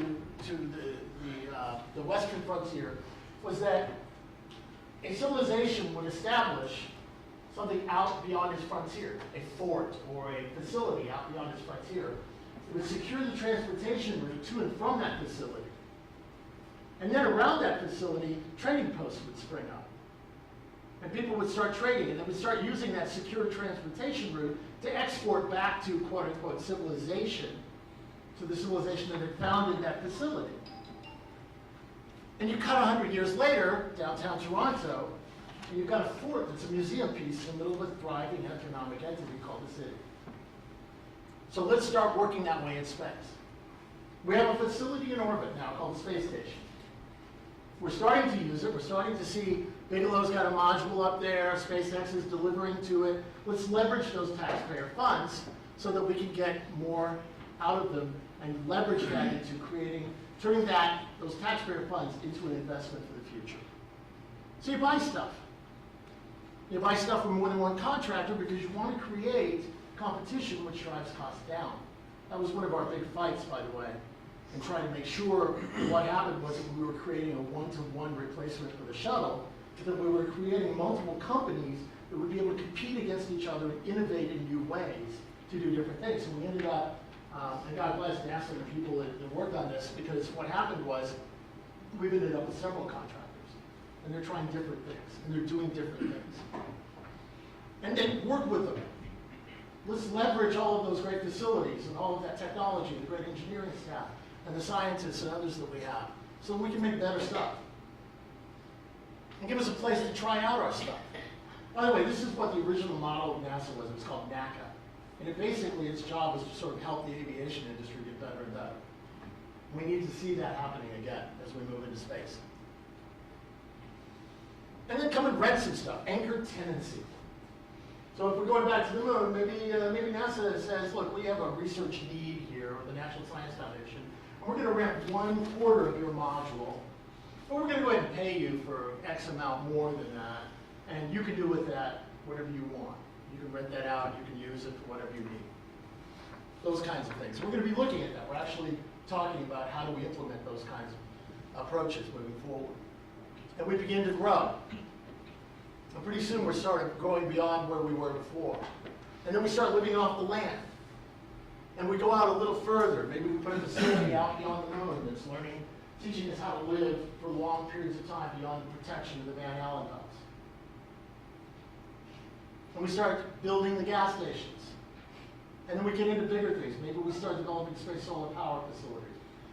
the western frontier, was that a civilization would establish something out beyond its frontier, a fort or a facility out beyond its frontier. It would secure the transportation route to and from that facility. And then around that facility, trading posts would spring up. And people would start trading, and they would start using that secure transportation route to export back to quote-unquote civilization, to the civilization that had founded that facility. And you cut 100 years later, downtown Toronto, and you've got a fort that's a museum piece in the middle of a thriving economic entity called the city. So let's start working that way in space. We have a facility in orbit now called the space station. We're starting to use it. We're starting to see Bigelow's got a module up there. SpaceX is delivering to it. Let's leverage those taxpayer funds so that we can get more out of them and leverage that into turning those taxpayer funds into an investment for the future. So you buy stuff. You buy stuff from more than one contractor because you want to create competition which drives costs down. That was one of our big fights, by the way, and trying to make sure what happened was that we were creating a one-to-one replacement for the shuttle, but that we were creating multiple companies that would be able to compete against each other and innovate in new ways to do different things. And we ended up, and God bless NASA and the people that worked on this, because what happened was we've ended up with several contractors, and they're trying different things, and they're doing different things. And then work with them. Let's leverage all of those great facilities and all of that technology, the great engineering staff, and the scientists and others that we have, so we can make better stuff. And give us a place to try out our stuff. By the way, this is what the original model of NASA was. It was called NACA. And its job was to sort of help the aviation industry get better and better. We need to see that happening again as we move into space. And then come and rent some stuff, anchor tenancy. So if we're going back to the moon, maybe NASA says, look, we have a research need here, or the National Science Foundation, and we're going to rent 1/4 of your module, but we're going to go ahead and pay you for X amount more than that, and you can do with that whatever you want. You can rent that out, you can use it for whatever you need. Those kinds of things. We're going to be looking at that. We're actually talking about how do we implement those kinds of approaches moving forward. And we begin to grow. And pretty soon we're starting growing beyond where we were before. And then we start living off the land. And we go out a little further. Maybe we put a facility out beyond the moon that's teaching us how to live for long periods of time beyond the protection of the Van Allen belts. And we start building the gas stations. And then we get into bigger things. Maybe we start developing space solar power facilities.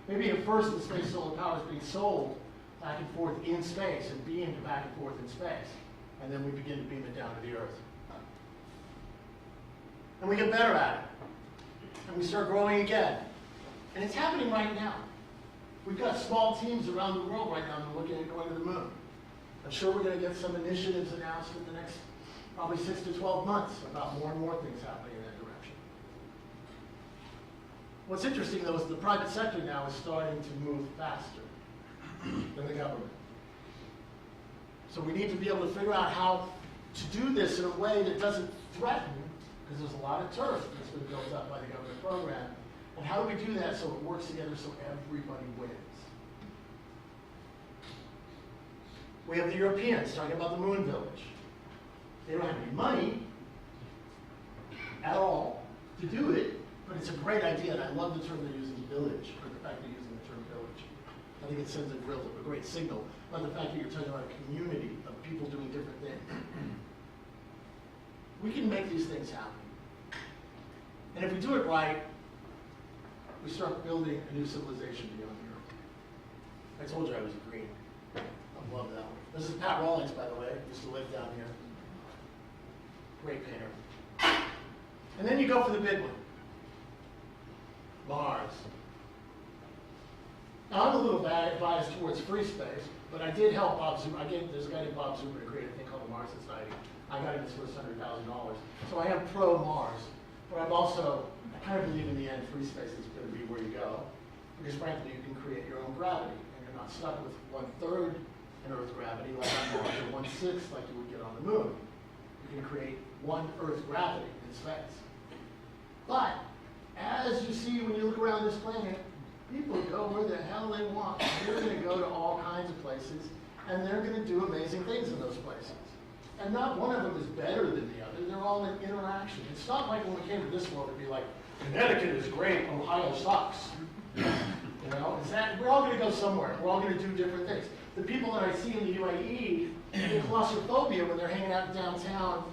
Maybe at first the space solar power is being sold back and forth in space and beamed back and forth in space. And then we begin to beam it down to the Earth. And we get better at it. And we start growing again. And it's happening right now. We've got small teams around the world right now that are looking at going to the moon. I'm sure we're going to get some initiatives announced in the next probably 6 to 12 months about more and more things happening in that direction. What's interesting, though, is the private sector now is starting to move faster than the government. So we need to be able to figure out how to do this in a way that doesn't threaten, because there's a lot of turf that's been built up by the government program. And how do we do that so it works together so everybody wins? We have the Europeans talking about the moon village. They don't have any money at all to do it, but it's a great idea, and I love the term they're using, village, or the fact they're using the term village. I think it sends a great signal about the fact that you're talking about a community of people doing different things. We can make these things happen. And if we do it right, we start building a new civilization beyond the Earth. I told you I was green. I love that one. This is Pat Rawlings, by the way. Used to live down here. Great painter. And then you go for the big one. Mars. Now, I'm a little biased towards free space, but I did help Bob Zuber. There's a guy named Bob Zuber to create a thing called the Mars Society. I got him his first $100,000. So I am pro Mars, but I'm also, I kind of believe in the end free space is going to be where you go, because frankly you can create your own gravity, and you're not stuck with 1/3 in Earth gravity like on Mars, or 1/6 like you would get on the moon. You can create one Earth gravity in space. But as you see when you look around this planet, people go where the hell they want. They're going to go to all kinds of places, and they're going to do amazing things in those places. And not one of them is better than the other. They're all in interaction. It's not like when we came to this world, it'd be like, Connecticut is great, Ohio sucks. You know, we're all going to go somewhere. We're all going to do different things. The people that I see in the UAE get claustrophobia when they're hanging out downtown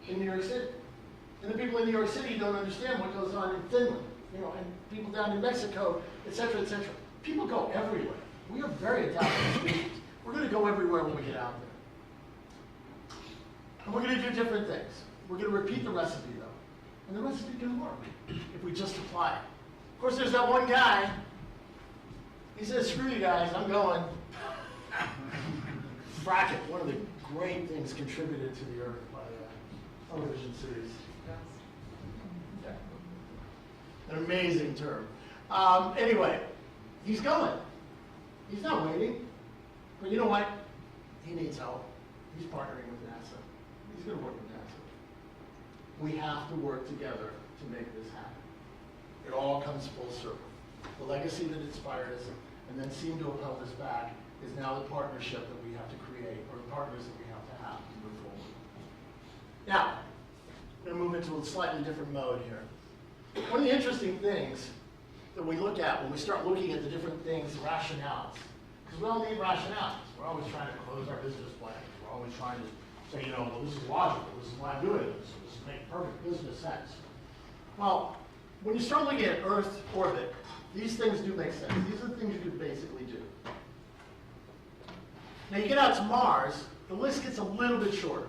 in New York City. And the people in New York City don't understand what goes on in Finland, you know, and people down in Mexico, et cetera, et cetera. People go everywhere. We are very adaptable species. We're going to go everywhere when we get out there. And we're going to do different things. We're going to repeat the recipe, though. And the recipe can work if we just apply it. Of course, there's that one guy. He says, screw you guys, I'm going. Bracket, one of the great things contributed to the Earth by the television series. Yeah. An amazing term. Anyway, he's going. He's not waiting. But you know what? He needs help. He's partnering with NASA. He's going to work with NASA. We have to work together to make this happen. It all comes full circle. The legacy that inspired us and then seemed to have held us back is now the partnership that we have to create, or the partners that we have to move forward. Now, I'm going to move into a slightly different mode here. One of the interesting things that we look at when we start looking at the different things, rationales, because we all need rationales. We're always trying to close our business plans. We're always trying to say, you know, well, this is logical. This is why I'm doing this. This makes perfect business sense. Well, when you start looking at Earth orbit, these things do make sense. These are the things you could basically do. Now you get out to Mars, the list gets a little bit shorter.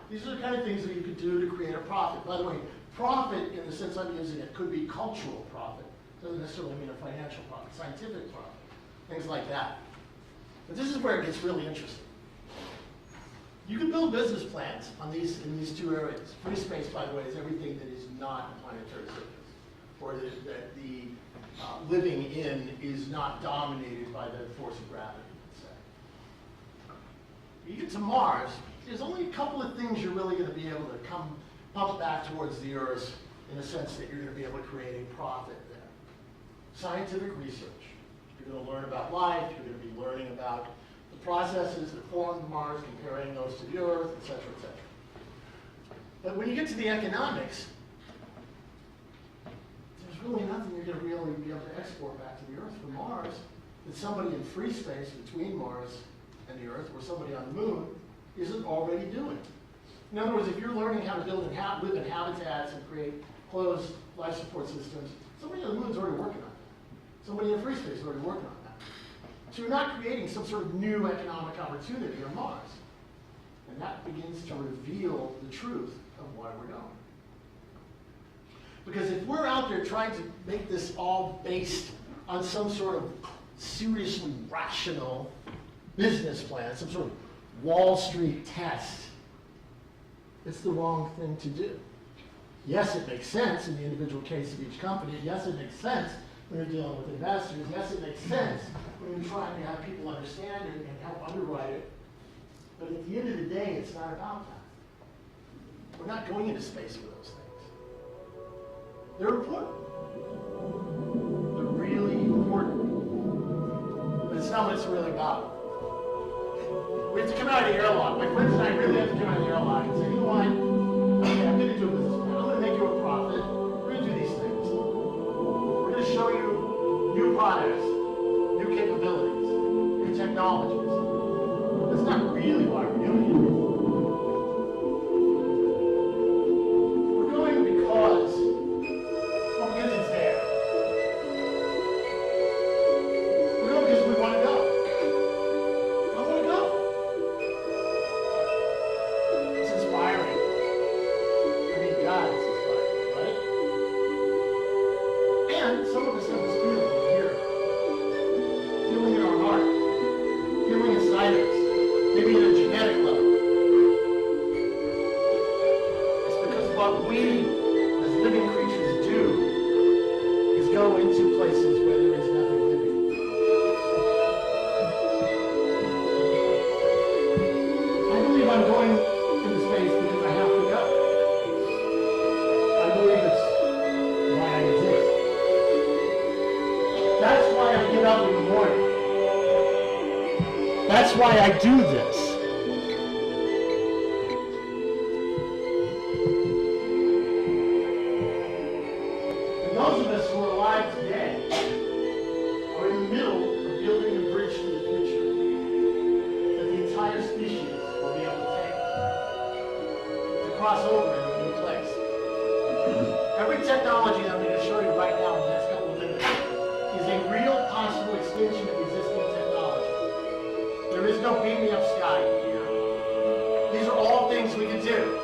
These are the kind of things that you could do to create a profit. By the way, profit, in the sense I'm using it, could be cultural profit. Doesn't necessarily mean a financial profit, scientific profit, things like that. But this is where it gets really interesting. You can build business plans on in these two areas. Free space, by the way, is everything that is not a planetary surface, or that the living in is not dominated by the force of gravity, let's say. You get to Mars, there's only a couple of things you're really going to be able to pump back towards the Earth in a sense that you're going to be able to create a profit there. Scientific research. You're going to learn about life, you're going to be learning about the processes that formed Mars, comparing those to the Earth, et cetera, et cetera. But when you get to the economics, there's really nothing you're going to really be able to export back to the Earth from Mars that somebody in free space between Mars and the Earth, or somebody on the Moon, isn't already doing. In other words, if you're learning how to build and live in habitats and create closed life support systems, somebody on the Moon's already working on that. Somebody in free space is already working on that. So you're not creating some sort of new economic opportunity on Mars. And that begins to reveal the truth of why we're going. Because if we're out there trying to make this all based on some sort of seriously rational business plan, some sort of Wall Street test, it's the wrong thing to do. Yes, it makes sense in the individual case of each company. Yes, it makes sense when you're dealing with investors. Yes, it makes sense when you're trying to have people understand it and help underwrite it. But at the end of the day, it's not about that. We're not going into space for those things. They're important. They're really important. But it's not what it's really about. We have to come out of the airlock. My friends and I really have to come out of the airlock and say, you know what? Okay, I'm going to do a business plan. I'm going to make you a profit. We're going to do these things. We're going to show you new products, new capabilities, new technologies. That's not really why we're doing it. We're doing it because it's there. We're doing it because we want to go. I want to go. It's inspiring. I mean, God, it's inspiring, right? And some of us have this feeling here. Feeling in our heart. Feeling inside us. Maybe at a genetic level. It's because what we, as living creatures, do is go into places where there is nothing living. I believe I'm going into space because I have to go. I believe it's why I exist. That's why I get up in the morning. That's why I do this. And those of us who are alive today are in the middle of building a bridge to the future that the entire species will be able to take, to cross over into a new place. Every technology that I'm going to show you right now in the next couple of minutes is a real possible extension of existing technology. There is no beam me up sky here. These are all things we can do.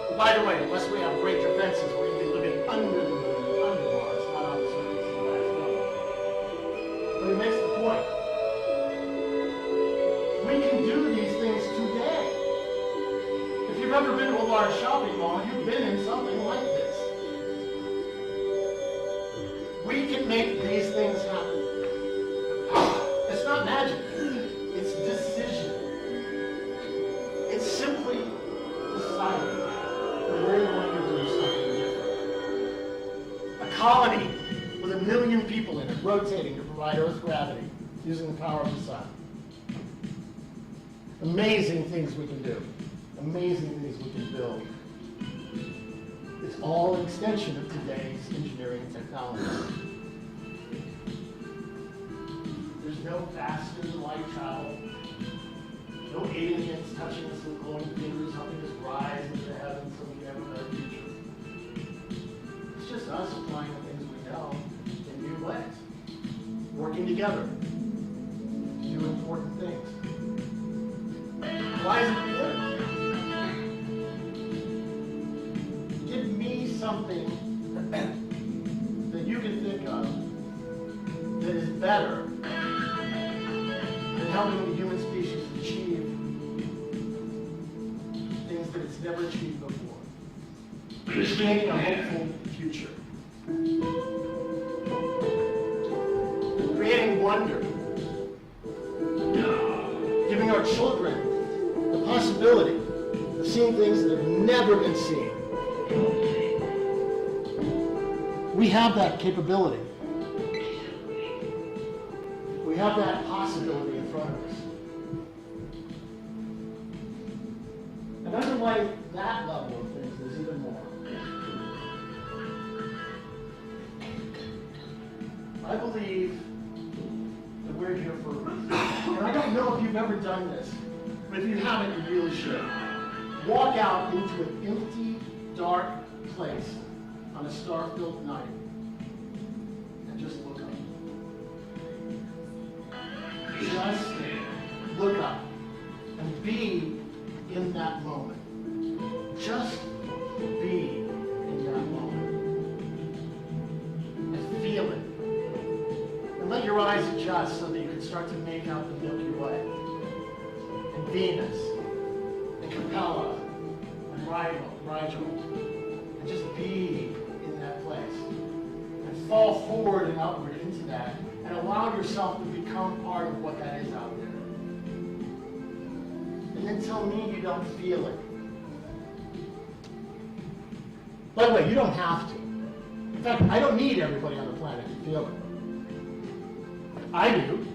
And by the way, unless we have great defenses, we're going to be living under the moon, under Mars, not on the surface of the last level. But it makes the point. We can do these things today. If you've ever been to a large shopping mall, you've been in something like this. We can make these things happen. It's not magic. It's decision. It's simply deciding that we're going to do something different. A colony with 1 million people in it, rotating to provide Earth gravity, using the power of the sun. Amazing things we can do. Amazing things we can build. It's all an extension of today's engineering technology. There's no faster than light travel. No aliens touching us with glowing fingers, helping us rise into the heavens so we can have a better future. It's just us applying the things we know in new ways. Working together to do important things. Why is it important? Give me something that you can think of that is better than helping the human species achieve things that it's never achieved before. Creating a hopeful future. Creating wonder. Giving our children the possibility of seeing things that have never been seen. We have that capability. We have that possibility in front of us. And underlying that level of things, there's even more. I believe that we're here for a reason. And I don't know if you've ever done this, but if you haven't, you really should. Walk out into an empty, dark place on a star-filled night and just look up. Just look up and be in that moment. Just be in that moment. And feel it. And let your eyes adjust so that you can start to make out the Milky Way, and Venus, and Capella, and Rigel, and just be in that place. And fall forward and upward into that, and allow yourself to become part of what that is out there. And then tell me you don't feel it. By the way, you don't have to. In fact, I don't need everybody on the planet to feel it. I do.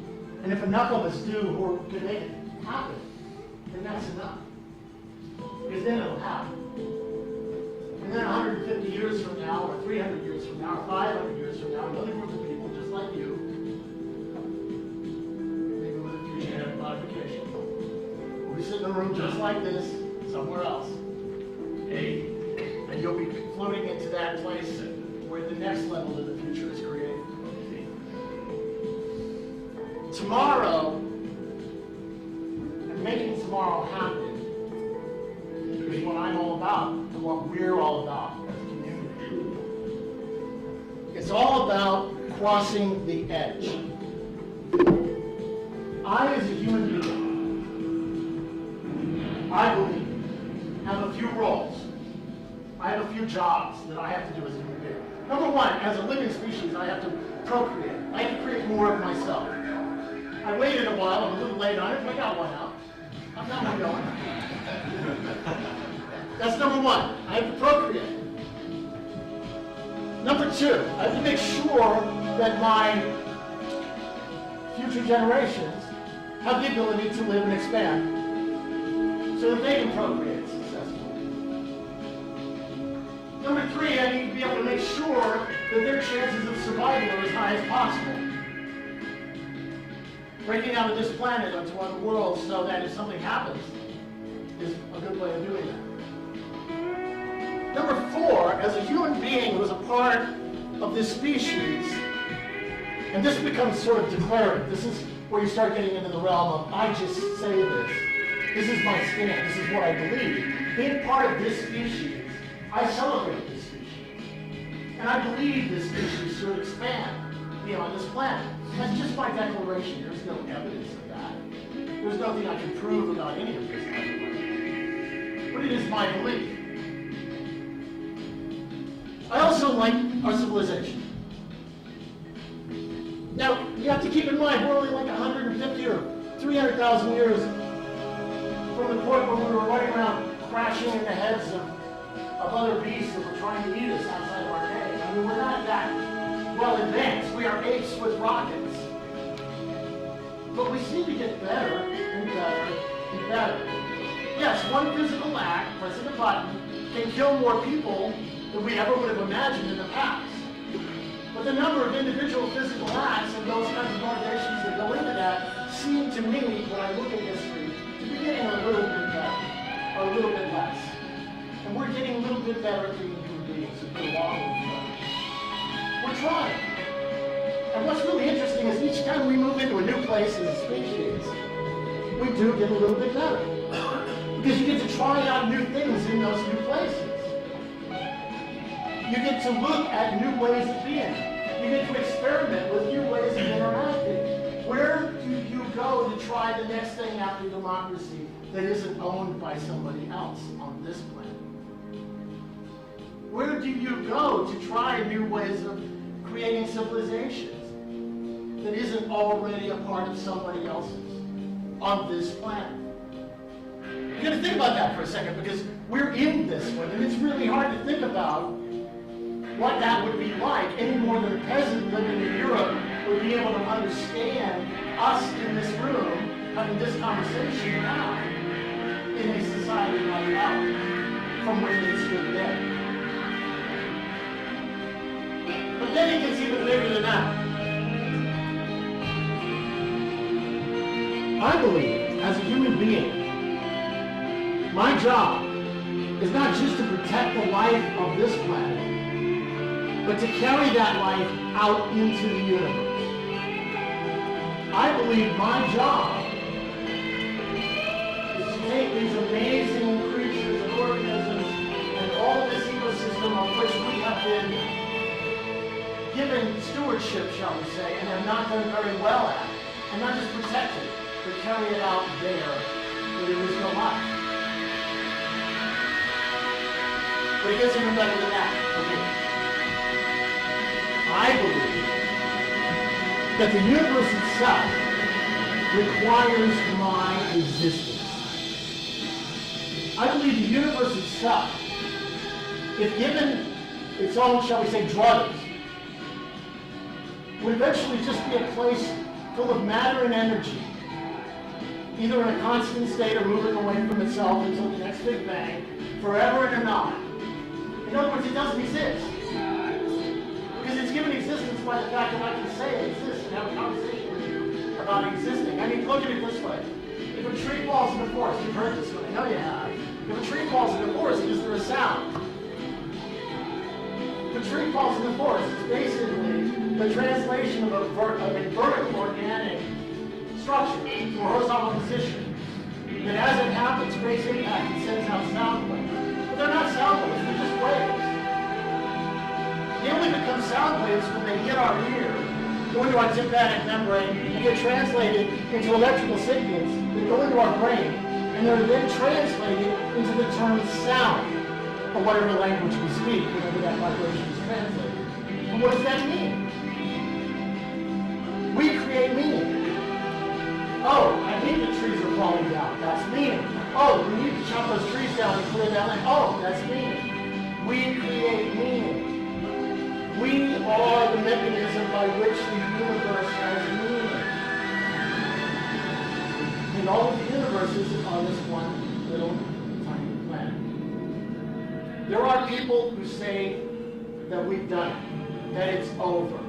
And if enough of us do who are going to make it happen, then that's enough. Because then it'll happen. And then 150 years from now, or 300 years from now, or 500 years from now, another group of people just like you, maybe with a few genetic modifications, will be sitting in a room just like this, somewhere else. Hey. And you'll be floating into that place where the next level of the future is created. Tomorrow, and making tomorrow happen, is what I'm all about, and what we're all about as a community. It's all about crossing the edge. I, as a human being, I believe, have a few roles. I have a few jobs that I have to do as a human being. Number one, as a living species, I have to procreate. I have to create more of myself. I waited a while, I'm a little late on it, but I got one out. I'm not one going. That's number one. I have to procreate. Number two, I have to make sure that my future generations have the ability to live and expand so that they can procreate successfully. Number three, I need to be able to make sure that their chances of survival are as high as possible. Breaking out of this planet onto other worlds so that if something happens is a good way of doing that. Number four, as a human being who is a part of this species, and this becomes sort of declarative. This is where you start getting into the realm of, I just say this. This is my stand. This is what I believe. Being part of this species, I celebrate this species. And I believe this species should expand beyond this planet. That's just my declaration. There's no evidence of that. There's nothing I can prove about any of this, by the way. But it is my belief. I also like our civilization. Now, you have to keep in mind, we're only like 150 or 300,000 years from the point where we were running around crashing in the heads of other beasts that were trying to eat us outside of our day. I mean, we're not that well advanced. We are apes with rockets. But we seem to get better and better and better. Yes, one physical act, pressing a button, can kill more people than we ever would have imagined in the past. But the number of individual physical acts and those kinds of motivations that go into that seem to me, when I look at history, to be getting a little bit better, or a little bit less. And we're getting a little bit better at being human beings and get along with each other. We're trying. And what's really interesting is each time we move into a new place as a species, we do get a little bit better. Because you get to try out new things in those new places. You get to look at new ways of being. You get to experiment with new ways of interacting. Where do you go to try the next thing after democracy that isn't owned by somebody else on this planet? Where do you go to try new ways of creating civilizations that isn't already a part of somebody else's on this planet? You got to think about that for a second, because we're in this one, and it's really hard to think about what that would be like, any more than a peasant living in Europe would be able to understand us in this room having this conversation now. in a society like ours from where they stood then. But then it gets even bigger than that. I believe, as a human being, my job is not just to protect the life of this planet, but to carry that life out into the universe. I believe my job is to take these amazing creatures and organisms and all this ecosystem of which we have been given stewardship, shall we say, and have not done very well at, and not just protect it, but carry it out there where there is no life. But it gets even better than that for me. I believe that the universe itself requires my existence. I believe the universe itself, if given its own, shall we say, druthers, would eventually just be a place full of matter and energy, either in a constant state or moving away from itself until the next Big Bang, forever and anon. In other words, it doesn't exist. Because it's given existence by the fact that I can say it exists and have a conversation with you about existing. I mean, look at it this way. If a tree falls in the forest, you've heard this one, I know you have. If a tree falls in the forest, is there a sound? If a tree falls in the forest, it's basically the translation of a vertical organic structure to a horizontal position. And as it happens, space impact, it sends out sound waves. But they're not sound waves, they're just waves. They only become sound waves when they hit our ear, go into our tympanic membrane, and get translated into electrical signals that go into our brain, and they're then translated into the term sound, or whatever language we speak, whenever that vibration is translated. And what does that mean? We create meaning. Oh, I hate that trees are falling down. That's meaning. Oh, we need to chop those trees down and clear that land. Oh, that's meaning. We create meaning. We are the mechanism by which the universe has meaning. And all of the universes are this one little tiny planet. There are people who say that we've done it, that it's over.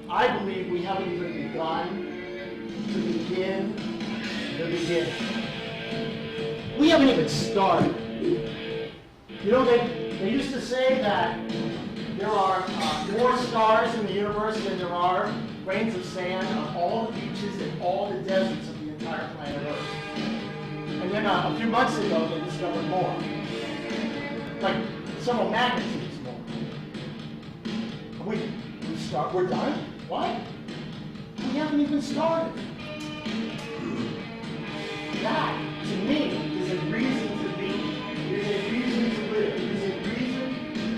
I believe we haven't even begun to begin the beginning. We haven't even started. You know, they used to say that there are more stars in the universe than there are grains of sand on all the beaches and all the deserts of the entire planet Earth. And then a few months ago, they discovered more. Like several magnitudes more. We're done? What? We haven't even started. That, to me, is a reason to be. It is a reason to live. It is a reason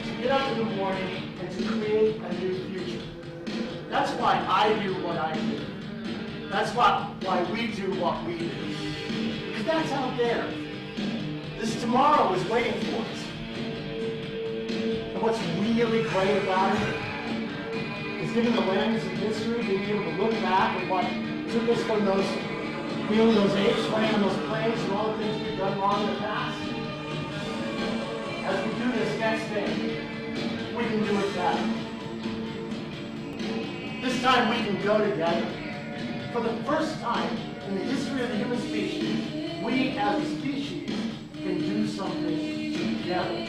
to get up in the morning and to create a new future. That's why I do what I do. That's why we do what we do. Because that's out there. This tomorrow is waiting for us. And what's really great about it is giving the lens of history, being able to look back at what took us from those apes playing on those planes and all the things we've done wrong in the past. As we do this next thing, we can do it better. This time we can go together. For the first time in the history of the human species, we as a species can do something together.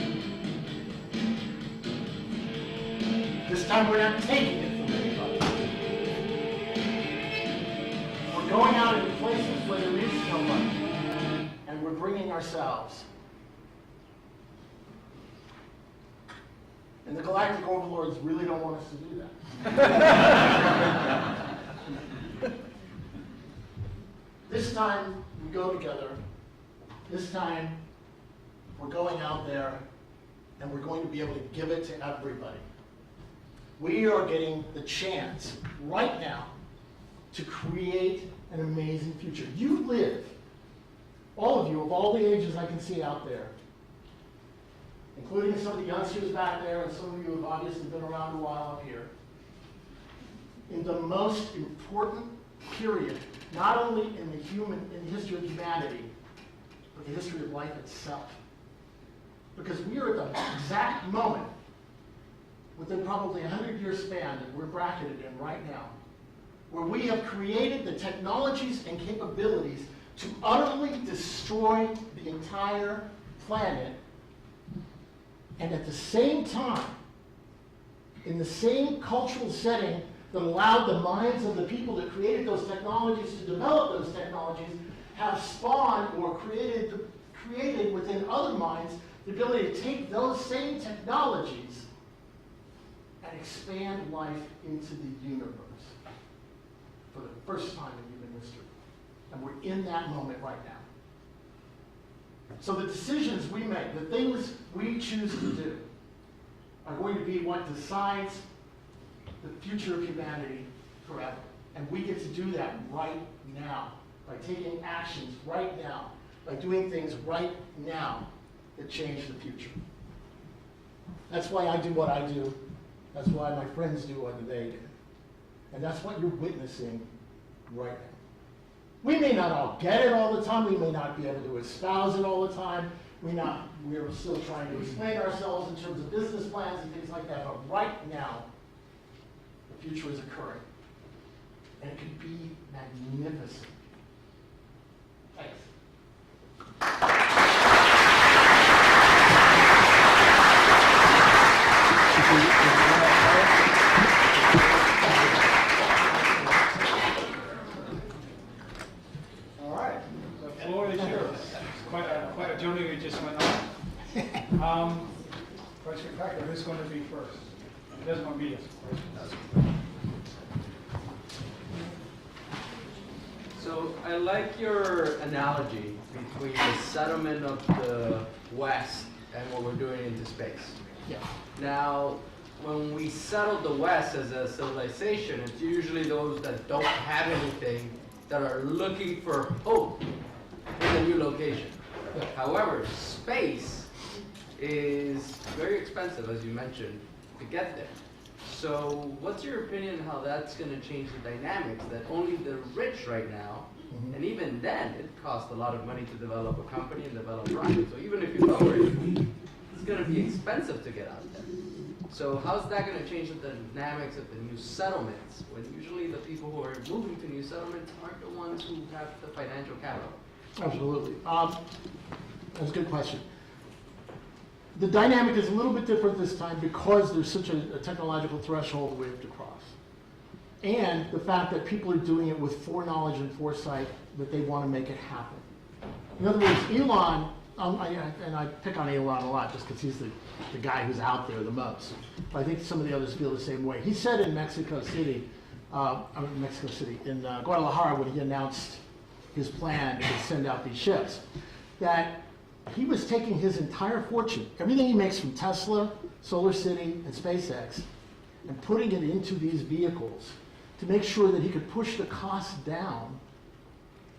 This time we're not taking it from anybody. We're going out into places where there is nobody, and we're bringing ourselves. And the galactic overlords really don't want us to do that. This time we go together. This time we're going out there, and we're going to be able to give it to everybody. We are getting the chance right now to create an amazing future. You live, all of you, of all the ages I can see out there, including some of the youngsters back there and some of you who have obviously been around a while up here, in the most important period, not only in the history of humanity, but the history of life itself. Because we are at the exact moment, within probably a 100-year span that we're bracketed in right now, where we have created the technologies and capabilities to utterly destroy the entire planet, and at the same time, in the same cultural setting that allowed the minds of the people that created those technologies to develop those technologies have spawned or created within other minds the ability to take those same technologies and expand life into the universe for the first time in human history. And we're in that moment right now. So the decisions we make, the things we choose to do, are going to be what decides the future of humanity forever. And we get to do that right now, by taking actions right now, by doing things right now that change the future. That's why I do what I do. That's why my friends do what they do. And that's what you're witnessing right now. We may not all get it all the time. We may not be able to espouse it all the time. We're still trying to explain ourselves in terms of business plans and things like that. But right now, the future is occurring. And it can be magnificent. Thanks. All right, the floor is yours. Quite a journey we just went on. Quite spectacular. Who's going to be first? It doesn't want me, of course. So I like your analogy between the settlement of the West and what we're doing into space. Yeah. Now, when we settle the West as a civilization, it's usually those that don't have anything that are looking for hope in a new location. However, space is very expensive, as you mentioned, to get there. So what's your opinion how that's going to change the dynamics, that only the rich right now, and even then, it costs a lot of money to develop a company and develop rockets. So even if you lower it, it's going to be expensive to get out there. So how's that going to change the dynamics of the new settlements, when usually the people who are moving to new settlements aren't the ones who have the financial capital? Absolutely. That's a good question. The dynamic is a little bit different this time because there's such a technological threshold we have to cross. And the fact that people are doing it with foreknowledge and foresight that they want to make it happen. In other words, Elon, and I pick on Elon a lot just because he's the guy who's out there the most. But I think some of the others feel the same way. He said in Mexico City, in Guadalajara, when he announced his plan to send out these ships, that he was taking his entire fortune, everything he makes from Tesla, Solar City, and SpaceX, and putting it into these vehicles to make sure that he could push the costs down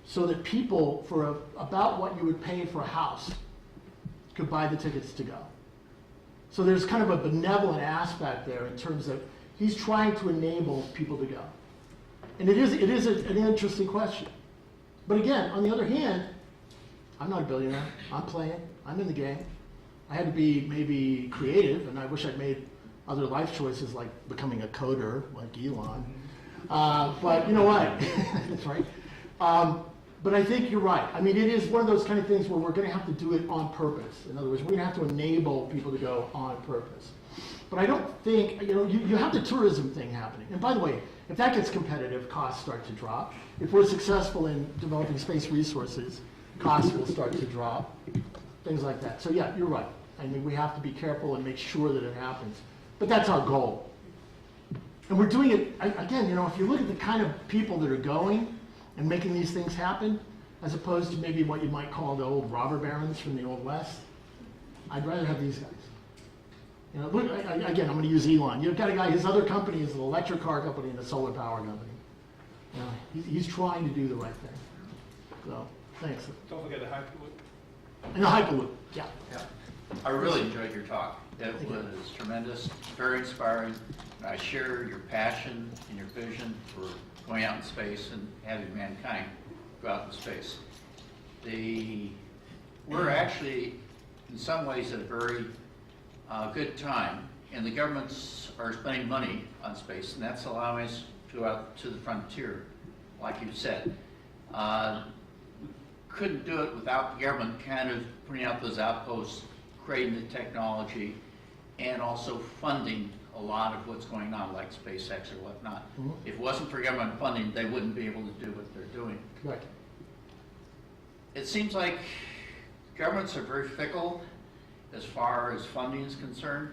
so that people, for about what you would pay for a house, could buy the tickets to go. So there's kind of a benevolent aspect there in terms of he's trying to enable people to go. And it is an interesting question. But again, on the other hand, I'm not a billionaire. I'm playing. I'm in the game. I had to be maybe creative, and I wish I'd made other life choices like becoming a coder like Elon. But you know what? That's right. But I think you're right. I mean, it is one of those kind of things where we're going to have to do it on purpose. In other words, we're going to have to enable people to go on purpose. But I don't think, you have the tourism thing happening. And by the way, if that gets competitive, costs start to drop. If we're successful in developing space resources, costs will start to drop, things like that. So yeah, you're right. I mean, we have to be careful and make sure that it happens. But that's our goal. And we're doing it, again, if you look at the kind of people that are going and making these things happen, as opposed to maybe what you might call the old robber barons from the Old West, I'd rather have these guys. Look, again, I'm going to use Elon. You've got a guy, his other company is an electric car company and a solar power company. He's trying to do the right thing. So, thanks. Don't forget the Hyperloop. And the Hyperloop, yeah. I really enjoyed your talk. It was tremendous, very inspiring. I share your passion and your vision for going out in space and having mankind go out in space. The we're actually, in some ways, at a very good time, and the governments are spending money on space, and that's allowing us to go out to the frontier, like you said. We couldn't do it without the government kind of putting out those outposts, creating the technology, and also funding a lot of what's going on, like SpaceX or whatnot. If it wasn't for government funding, they wouldn't be able to do what they're doing. Right. It seems like governments are very fickle as far as funding is concerned.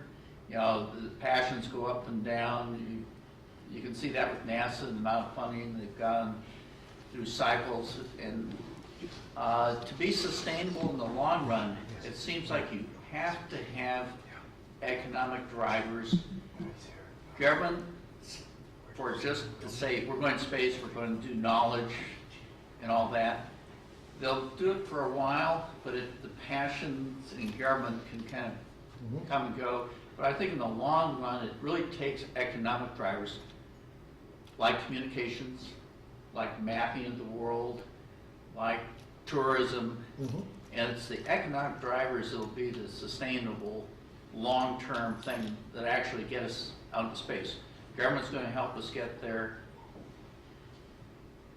You know, the passions go up and down. You can see that with NASA and the amount of funding they've gone through cycles. And to be sustainable in the long run, it seems like you have to have economic drivers. Government, for just to say, we're going to space, we're going to do knowledge and all that, they'll do it for a while, but the passions in government can kind of come and go. But I think in the long run, it really takes economic drivers like communications, like mapping of the world, like tourism, and it's the economic drivers that will be the sustainable, long-term thing that actually get us out into space. Government's going to help us get there.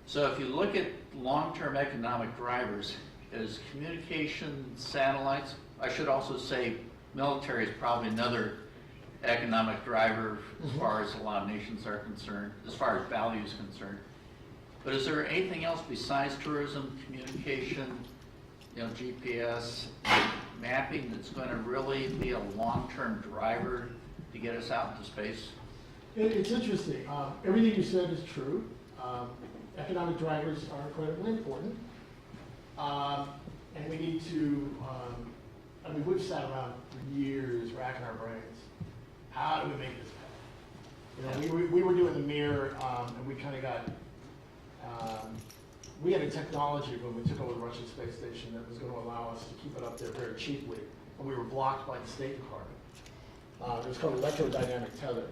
So if you look at long-term economic drivers, is communication, satellites. I should also say military is probably another economic driver as far as a lot of nations are concerned, as far as value is concerned. But is there anything else besides tourism, communication, you know, GPS, mapping that's going to really be a long-term driver to get us out into space? It's interesting. Everything you said is true. Economic drivers are incredibly important. And we need to, I mean, we've sat around for years racking our brains. How do we make this happen? You know, we were doing the mirror, and we kind of got, we had a technology when we took over the Russian space station that was going to allow us to keep it up there very cheaply, and we were blocked by the State Department. It was called electrodynamic tether,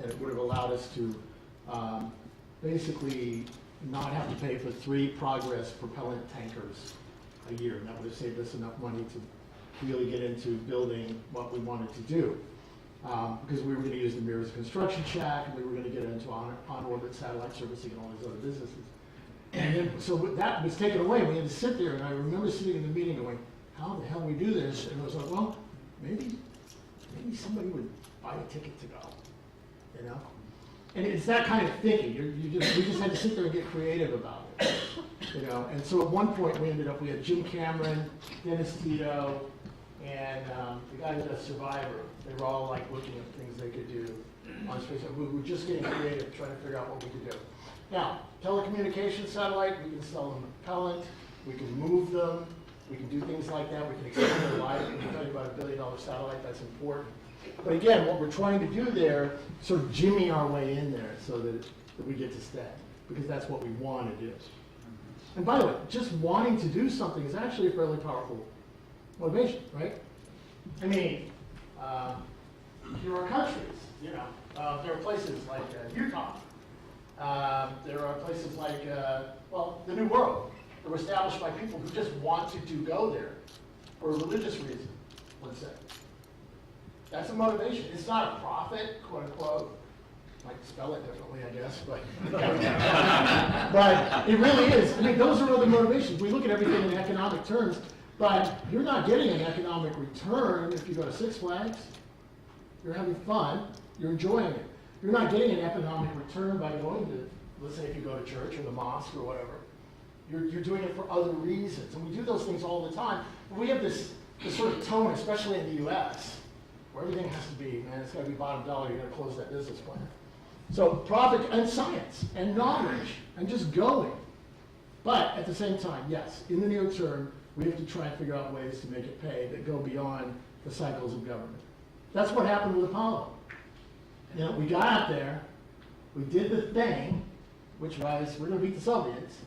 and it would have allowed us to basically not have to pay for 3 Progress propellant tankers a year, and that would have saved us enough money to really get into building what we wanted to do. Because we were going to use the mirror as a construction shack, and we were going to get into on-orbit satellite servicing and all these other businesses. And then, so that was taken away. We had to sit there, and I remember sitting in the meeting going, how the hell do we do this? And it was like, well, maybe somebody would buy a ticket to go, you know? And it's that kind of thinking. We just had to sit there and get creative about it, you know? And so at one point we had Jim Cameron, Dennis Tito, and the guy who does Survivor. They were all like looking at things they could do on space. We were just getting creative, trying to figure out what we could do. Now, telecommunications satellite, we can sell them propellant, we can move them, we can do things like that, we can extend their life. We're talking about $1 billion satellite, that's important. But again, what we're trying to do there, sort of jimmy our way in there so that we get to stay, because that's what we want to do. And by the way, just wanting to do something is actually a fairly powerful motivation, right? I mean, there are countries, you know, there are places like Utah. There are places like, well, the New World. They were established by people who just wanted to go there for a religious reason, let's say. That's a motivation. It's not a profit, quote unquote. Might spell it differently, I guess, but but it really is. I mean, those are other motivations. We look at everything in economic terms, but you're not getting an economic return if you go to Six Flags. You're having fun. You're enjoying it. You're not getting an economic return by going to, let's say if you go to church or the mosque or whatever. You're doing it for other reasons. And we do those things all the time. But we have this sort of tone, especially in the US, where everything has to be, man, it's got to be bottom dollar. You're going to close that business plan. So profit and science and knowledge and just going. But at the same time, yes, in the near term, we have to try and figure out ways to make it pay that go beyond the cycles of government. That's what happened with Apollo. You know, we got out there, we did the thing, which was we're going to beat the Soviets.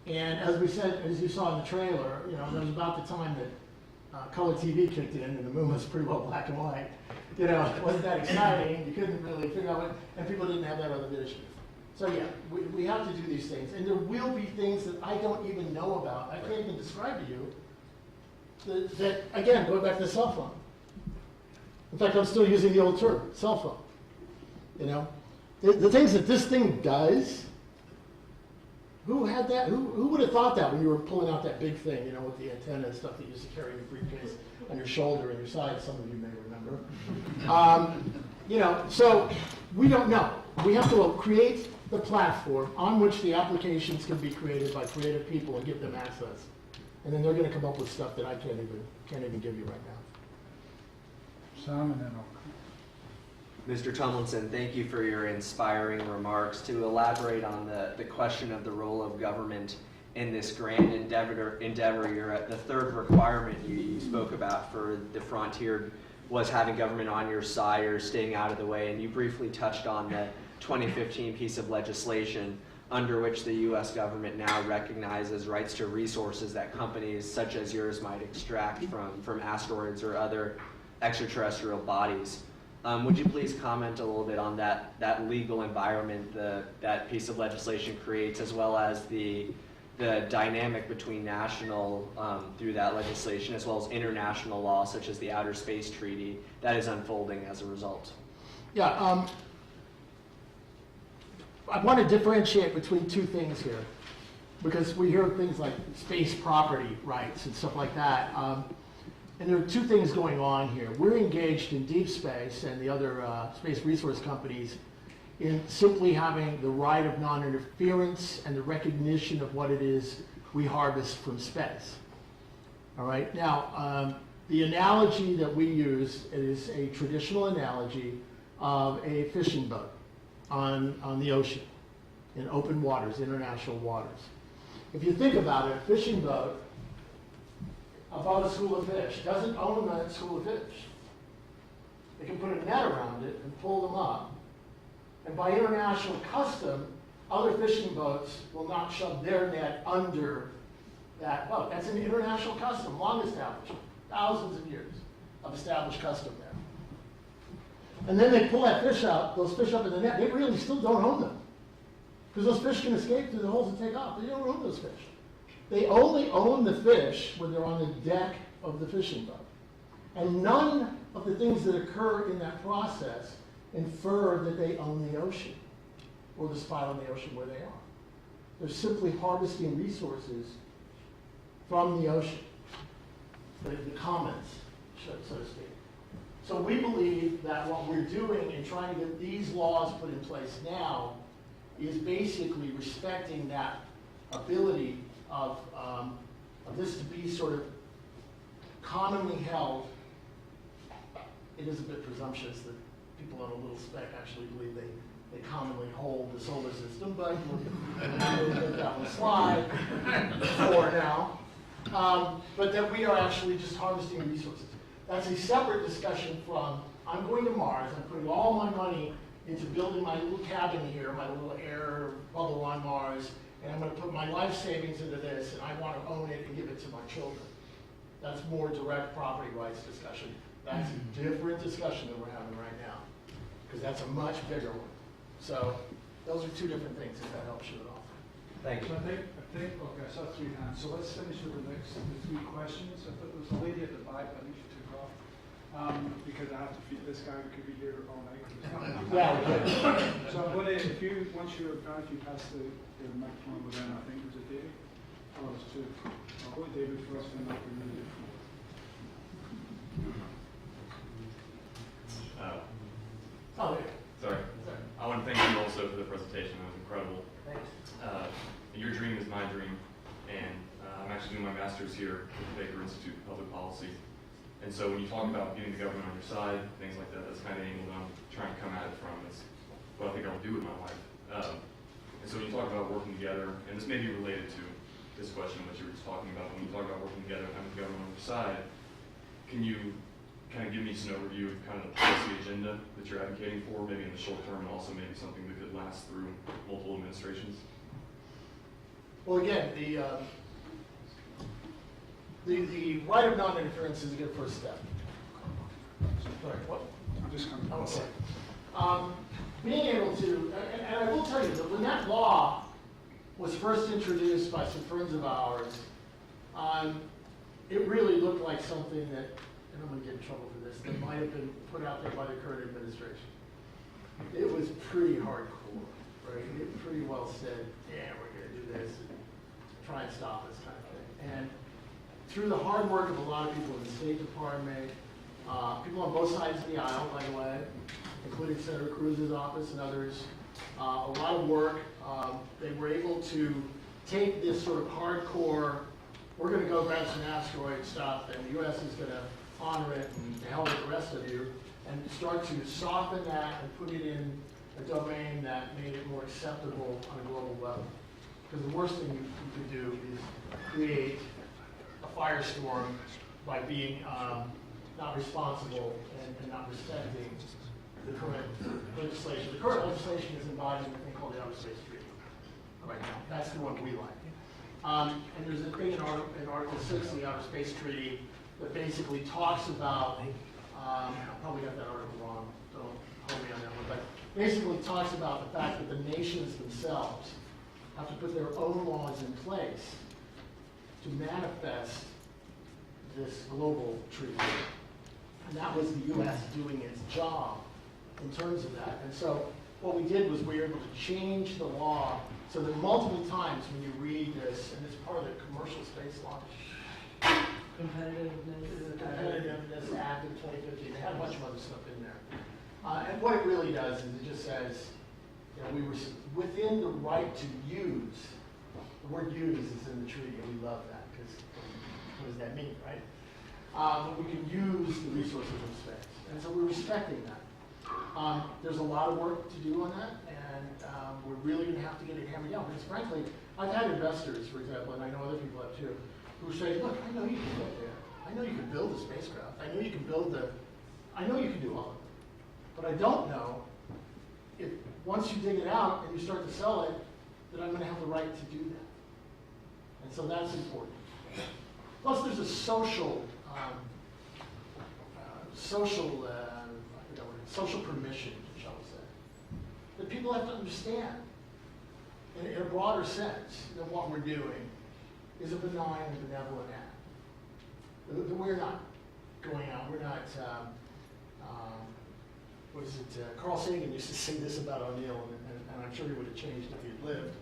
And as we said, as you saw in the trailer, you know, that was about the time that color TV kicked in and the moon was pretty well black and white. You know, it wasn't that exciting. You couldn't really figure out what, and people didn't have that other vision. So yeah, we have to do these things. And there will be things that I don't even know about. I can't even describe to you that, again, going back to the cell phone. In fact, I'm still using the old term, cell phone. You know, the things that this thing does, who had that? Who would have thought that when you were pulling out that big thing, you know, with the antenna and stuff that you used to carry in your briefcase on your shoulder and your side? Some of you may remember. You know, so we don't know. We have to create the platform on which the applications can be created by creative people and give them access. And then they're going to come up with stuff that I can't even give you right now. Sam, and then I'll. Mr. Tumlinson, thank you for your inspiring remarks. To elaborate on the question of the role of government in this grand endeavor, you're at the third requirement you spoke about for the frontier was having government on your side or staying out of the way, and you briefly touched on the 2015 piece of legislation under which the U.S. government now recognizes rights to resources that companies such as yours might extract from asteroids or other extraterrestrial bodies. Would you please comment a little bit on that legal environment that piece of legislation creates, as well as the dynamic between national, through that legislation, as well as international law, such as the Outer Space Treaty, that is unfolding as a result? Yeah, I want to differentiate between two things here, because we hear things like space property rights and stuff like that. And there are two things going on here. We're engaged in deep space and the other space resource companies in simply having the right of non-interference and the recognition of what it is we harvest from space. All right, now, the analogy that we use is a traditional analogy of a fishing boat on the ocean, in open waters, international waters. If you think about it, a fishing boat above a school of fish doesn't own that school of fish. They can put a net around it and pull them up. And by international custom, other fishing boats will not shove their net under that boat. That's an international custom, long established, thousands of years of established custom there. And then they pull that fish out, those fish up in the net. They really still don't own them, because those fish can escape through the holes and take off. They don't own those fish. They only own the fish when they're on the deck of the fishing boat. And none of the things that occur in that process infer that they own the ocean or the spot on the ocean where they are. They're simply harvesting resources from the ocean, the commons, so to speak. So we believe that what we're doing in trying to get these laws put in place now is basically respecting that ability of this to be sort of commonly held. It is a bit presumptuous that people on a little speck actually believe they commonly hold the solar system, but we'll let that one slide for now. But that we are actually just harvesting resources. That's a separate discussion from, I'm going to Mars, I'm putting all my money into building my little cabin here, my little air bubble on Mars, and I'm going to put my life savings into this, and I want to own it and give it to my children. That's more direct property rights discussion. That's a different discussion that we're having right now, because that's a much bigger one. So those are two different things, if that helps you at all. Thank you. So I think, okay, I saw three hands. So let's finish with the three questions. I thought there was a lady at the back, but I think she took off. Because I have to feed this guy who could be here all night. Yeah, okay. So I'm going to, once you're done, if you pass the microphone over there, I think it was David. Oh, there's two. I'll go to David first, and then I'll bring you. Oh, yeah. Sorry. I want to thank you also for the presentation. That was incredible. Thanks. Your dream is my dream, and I'm actually doing my master's here at the Baker Institute of Public Policy. And so when you talk about getting the government on your side, things like that, that's kind of the angle that I'm trying to come at it from. It's what I think I'll do with my life. And so when you talk about working together, and this may be related to this question that you were just talking about, when you talk about working together and having the government on your side, can you kind of give me just an overview of kind of the policy agenda that you're advocating for, maybe in the short term, and also maybe something that could last through multiple administrations? Well, again, the right of non-interference is a good first step. Sorry, what? I'm just coming. Oh, okay. Being able to, and I will tell you that when that law was first introduced by some friends of ours, it really looked like something that, and I'm going to get in trouble for this, that might have been put out there by the current administration. It was pretty hardcore, right? It pretty well said, yeah, we're going to do this and try and stop this kind of thing. And through the hard work of a lot of people in the State Department, people on both sides of the aisle, by the way, including Senator Cruz's office and others, a lot of work, they were able to take this sort of hardcore, we're going to go grab some asteroid stuff, and the U.S. is going to honor it, and to hell with the rest of you, and start to soften that and put it in a domain that made it more acceptable on a global level. Because the worst thing you could do is create a firestorm by being not responsible and not respecting the current legislation. The current legislation is embodied in a thing called the Outer Space Treaty right now. That's the one we like. And there's a thing in Article 6 of the Outer Space Treaty that basically talks about, I probably got that article wrong, don't hold me on that one, but basically talks about the fact that the nations themselves have to put their own laws in place to manifest this global treaty. And that was the U.S. doing its job in terms of that. And so what we did was we were able to change the law so that multiple times when you read this, and it's part of the Commercial Space Launch, Competitiveness Act of 2015, it had a bunch of other stuff in there. And what it really does is it just says, you know, we were within the right to use. The word use is in the treaty, and we love that, because what does that mean, right? But we can use the resources of space. And so we're respecting that. There's a lot of work to do on that, and we're really going to have to get it hammered down. Because frankly, I've had investors, for example, and I know other people have too, who say, look, I know you can get there. I know you can build a spacecraft. I know you can I know you can do all of it. But I don't know if once you dig it out and you start to sell it, that I'm going to have the right to do that. And so that's important. Plus, there's a social permission, shall we say, that people have to understand in a broader sense that what we're doing is a benign and benevolent act. That we're not going out, we're not, what is it, Carl Sagan used to say this about O'Neill, and I'm sure he would have changed if he had lived.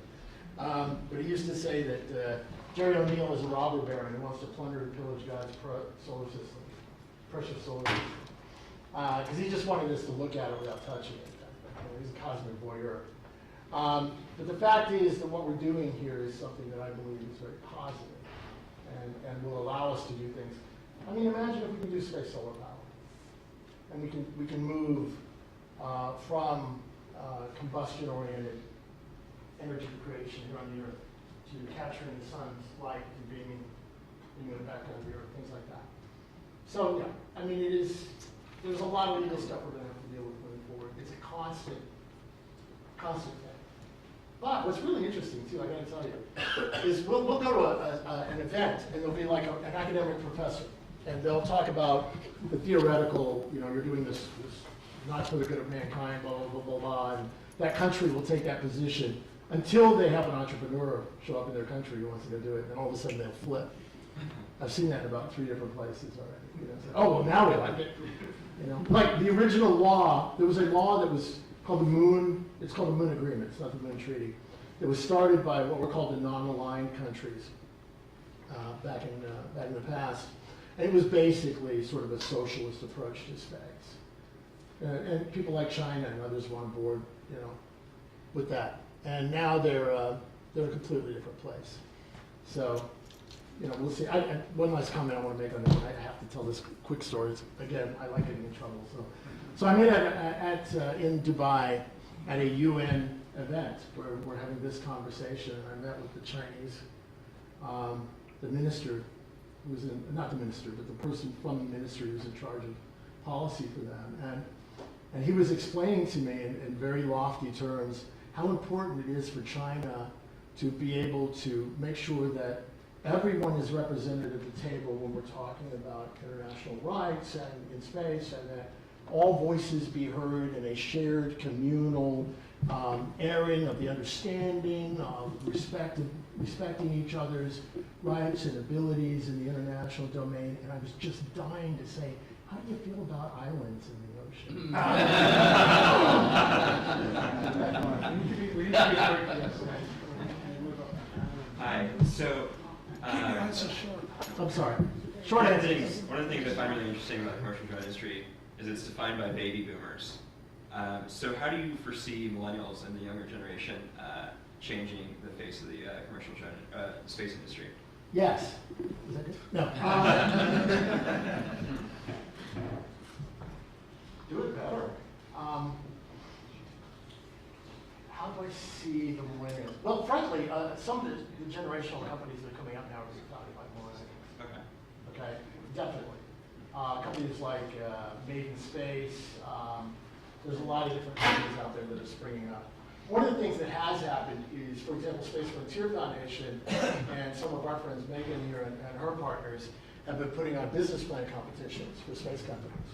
But he used to say that Jerry O'Neill is a robber baron who wants to plunder and pillage God's solar system, precious solar system. Because he just wanted us to look at it without touching it. He's a cosmic voyeur. But the fact is that what we're doing here is something that I believe is very positive and will allow us to do things. I mean, imagine if we can do space solar power. And we can move from combustion-oriented energy creation here on the Earth to capturing the sun's light and beaming it back on the Earth, things like that. So, yeah, I mean, there's a lot of legal stuff we're going to have to deal with moving forward. It's a constant thing. But what's really interesting, too, I got to tell you, is we'll go to an event, and there'll be like an academic professor, and they'll talk about the theoretical, you know, you're doing this not for the good of mankind, blah, blah, blah, blah, blah, and that country will take that position until they have an entrepreneur show up in their country who wants to go do it, and all of a sudden they'll flip. I've seen that in about 3 different places already. You know, so, oh, well, now we like it. You know, like the original law, there was a law that was called the Moon, it's called the Moon Agreement, it's not the Moon Treaty. It was started by what were called the non-aligned countries back in the past. And it was basically sort of a socialist approach to space. And people like China and others were on board, you know, with that. And now they're a completely different place. So, you know, we'll see. One last comment I want to make on this. I have to tell this quick story. Again, I like getting in trouble. So I'm in Dubai at a UN event where we're having this conversation, and I met with the Chinese, the minister, who was not the minister, but the person from the ministry who's in charge of policy for them. And he was explaining to me in very lofty terms how important it is for China to be able to make sure that everyone is represented at the table when we're talking about international rights and in space, and that all voices be heard in a shared communal airing of the understanding, of respecting each other's rights and abilities in the international domain. And I was just dying to say, how do you feel about islands in the ocean? Hi. So, I'm sorry. Short answer. One of the things I find really interesting about the commercial drone industry is it's defined by baby boomers. So how do you foresee millennials and the younger generation changing the face of the commercial drone space industry? Yes. Is that good? No. Do it better. How do I see the millennials? Well, frankly, some of the generational companies that are coming out now are founded by millennials. Okay. Okay, definitely. Companies like Made in Space. There's a lot of different companies out there that are springing up. One of the things that has happened is, for example, Space Frontier Foundation and some of our friends, Megan here and her partners, have been putting on business plan competitions for space companies.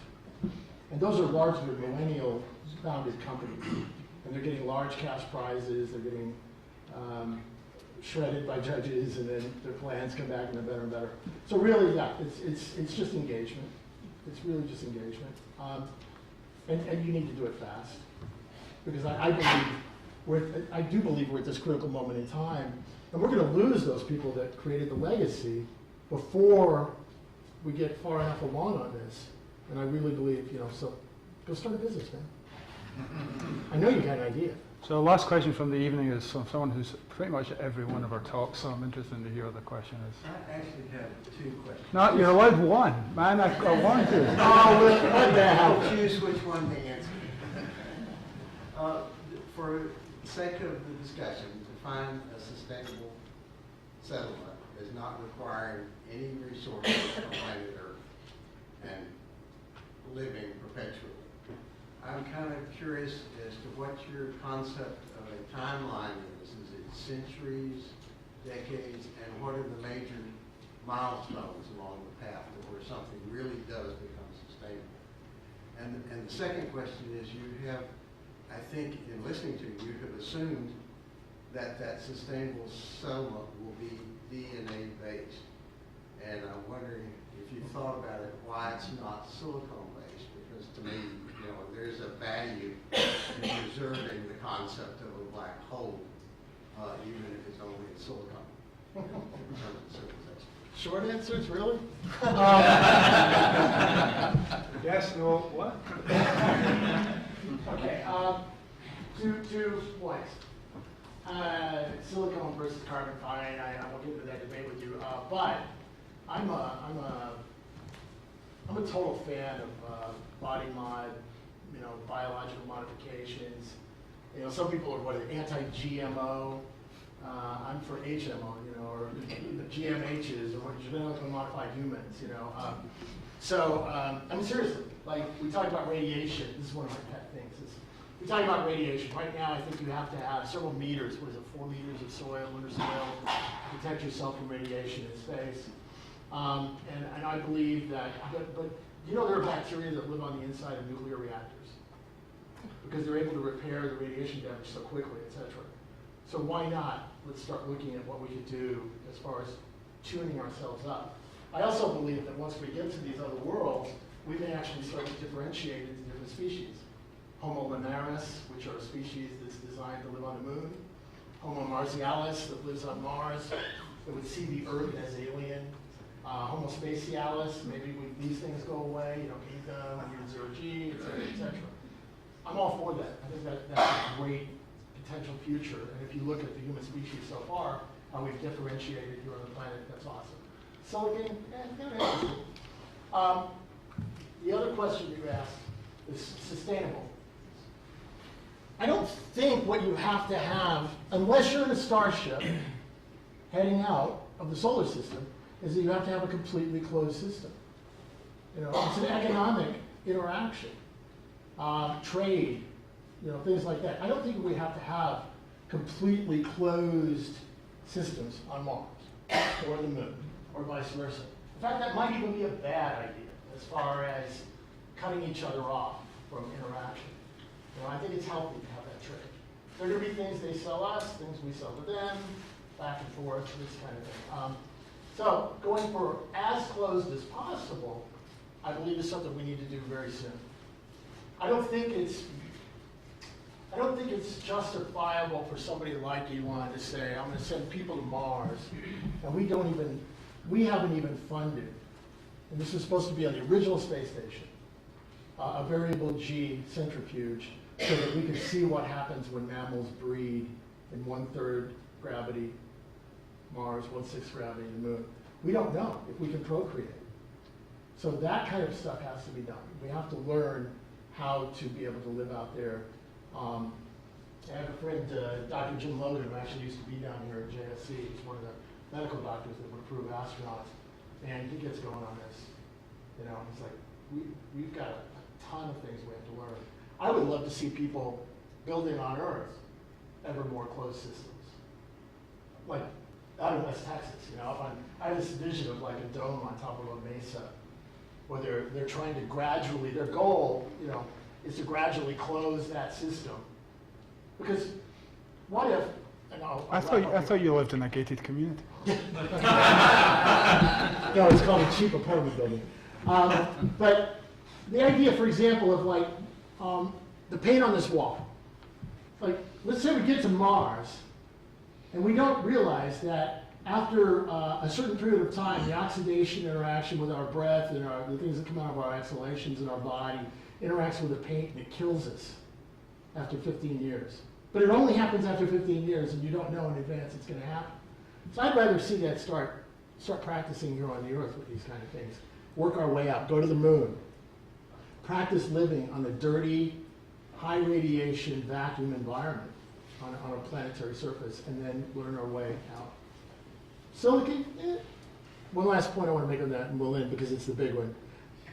And those are largely millennial-founded companies. And they're getting large cash prizes, they're getting shredded by judges, and then their plans come back and they're better and better. So really, yeah, it's just engagement. It's really just engagement. And you need to do it fast. Because I do believe we're at this critical moment in time, and we're going to lose those people that created the legacy before we get far enough along on this. And I really believe, so go start a business, man. I know you got an idea. So the last question from the evening is from someone who's pretty much at every one of our talks, so I'm interested to hear what the question is. I actually have two questions. No, you're allowed one. Man, I want to. Oh, what the hell? I'll choose which one to answer. For the sake of the discussion, to find a sustainable settlement is not requiring any resources from planet Earth and living perpetually. I'm kind of curious as to what your concept of a timeline is. Is it centuries, decades, and what are the major milestones along the path to where something really does become sustainable? And the second question is, you have, I think in listening to you, you have assumed that that sustainable settlement will be DNA based. And I'm wondering if you thought about it, why it's not silicone based, because to me, there's a value in preserving the concept of a black hole, even if it's only in silicon. In terms of civilization. Short answers, really? Yes, no, what? Okay, two points. Silicone versus carbon, fine. I won't get into that debate with you. But I'm a total fan of body mod, biological modifications. Some people are anti-GMO. I'm for HMO, or the GMHs, or genetically modified humans, So, seriously, like we talk about radiation. This is one of my pet things. We talk about radiation. Right now, I think you have to have several meters. What is it? 4 meters of soil, under soil, to protect yourself from radiation in space. And I believe that, but there are bacteria that live on the inside of nuclear reactors because they're able to repair the radiation damage so quickly, etc. So why not? Let's start looking at what we could do as far as tuning ourselves up. I also believe that once we get to these other worlds, we may actually start to differentiate into different species. Homo lunaris, which are a species that's designed to live on the moon. Homo martialis, that lives on Mars, that would see the Earth as alien. Homo spacialis, maybe these things go away, eat them, use 0G, et cetera, et cetera. I'm all for that. I think that's a great potential future. And if you look at the human species so far, how we've differentiated here on the planet, that's awesome. Silicon, the other question you asked is sustainable. I don't think what you have to have, unless you're in a starship heading out of the solar system, is that you have to have a completely closed system. It's an economic interaction, trade, things like that. I don't think we have to have completely closed systems on Mars or the moon or vice versa. In fact, that might even be a bad idea as far as cutting each other off from interaction. You know, I think it's healthy to have that trade. There are going to be things they sell us, things we sell to them, back and forth, this kind of thing. So going for as closed as possible, I believe is something we need to do very soon. I don't think it's justifiable for somebody like Elon to say, I'm going to send people to Mars, and we haven't even funded, and this is supposed to be on the original space station, a variable G centrifuge, so that we can see what happens when mammals breed in 1/3 gravity Mars, 1/6 gravity the Moon. We don't know if we can procreate. So that kind of stuff has to be done. We have to learn how to be able to live out there. I have a friend, Dr. Jim Logan, who actually used to be down here at JSC. He's one of the medical doctors that would approve astronauts, and he gets going on this. You know, he's like, we've got a ton of things we have to learn. I would love to see people building on Earth ever more closed systems, like out in West Texas. You know, I have this vision of like a dome on top of a mesa, where they're trying to gradually, their goal, you know, is to gradually close that system. Because what if, and I thought you lived in a gated community. No, it's called a cheap apartment building. But the idea, for example, of like the paint on this wall. Like, let's say we get to Mars, and we don't realize that after a certain period of time, the oxidation interaction with our breath and the things that come out of our exhalations in our body interacts with the paint and it kills us after 15 years. But it only happens after 15 years, and you don't know in advance it's going to happen. So I'd rather see that start practicing here on the Earth with these kind of things. Work our way out, go to the Moon. Practice living on a dirty, high radiation vacuum environment on a planetary surface, and then learn our way out. Silicon, One last point I want to make on that, and we'll end because it's the big one.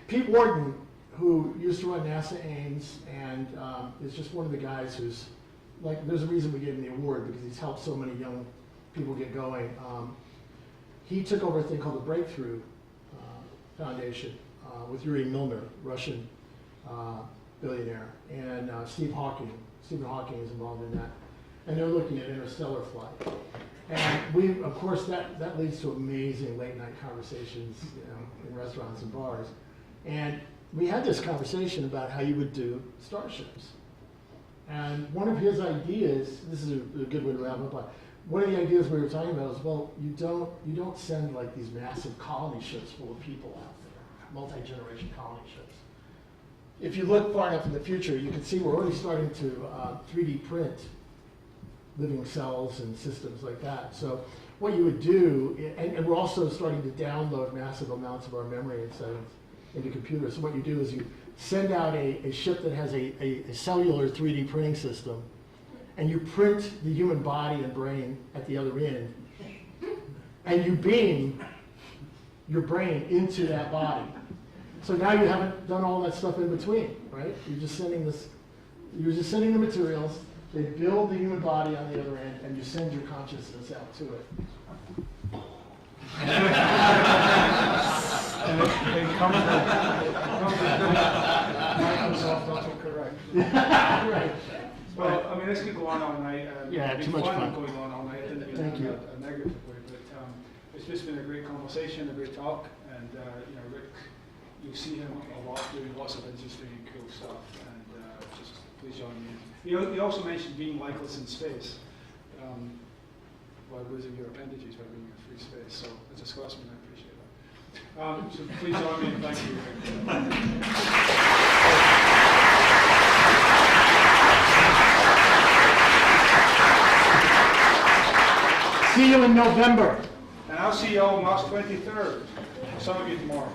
Pete Wharton, who used to run NASA Ames, and is just one of the guys who's, like, there's a reason we gave him the award, because he's helped so many young people get going. He took over a thing called the Breakthrough Foundation with Yuri Milner, Russian billionaire, and Stephen Hawking is involved in that. And they're looking at interstellar flight. And we, of course, that leads to amazing late night conversations, you know, in restaurants and bars. And we had this conversation about how you would do starships. And one of his ideas, this is a good way to wrap up on, one of the ideas we were talking about is, well, you don't send like these massive colony ships full of people out there, multi-generation colony ships. If you look far enough in the future, you can see we're already starting to 3D print living cells and systems like that. So what you would do, and we're also starting to download massive amounts of our memory into computers. So what you do is you send out a ship that has a cellular 3D printing system, and you print the human body and brain at the other end, and you beam your brain into that body. So now you haven't done all that stuff in between, right? You're just sending the materials, they build the human body on the other end, and you send your consciousness out to it. And it comes Microsoft autocorrect. Right. Well, I mean, this could go on all night. Yeah, too much fun. Going on all night. I didn't mean Thank you. a negative way, but it's just been a great conversation, a great talk, and you know, Rick, you'll see him a lot doing lots of interesting, cool stuff, and just please join me. You also mentioned being legless in space, while losing your appendages by being in free space. So as a Scotsman, I appreciate that. So please join me and thank you. See you in November. And I'll see you all March 23rd. Some of you tomorrow.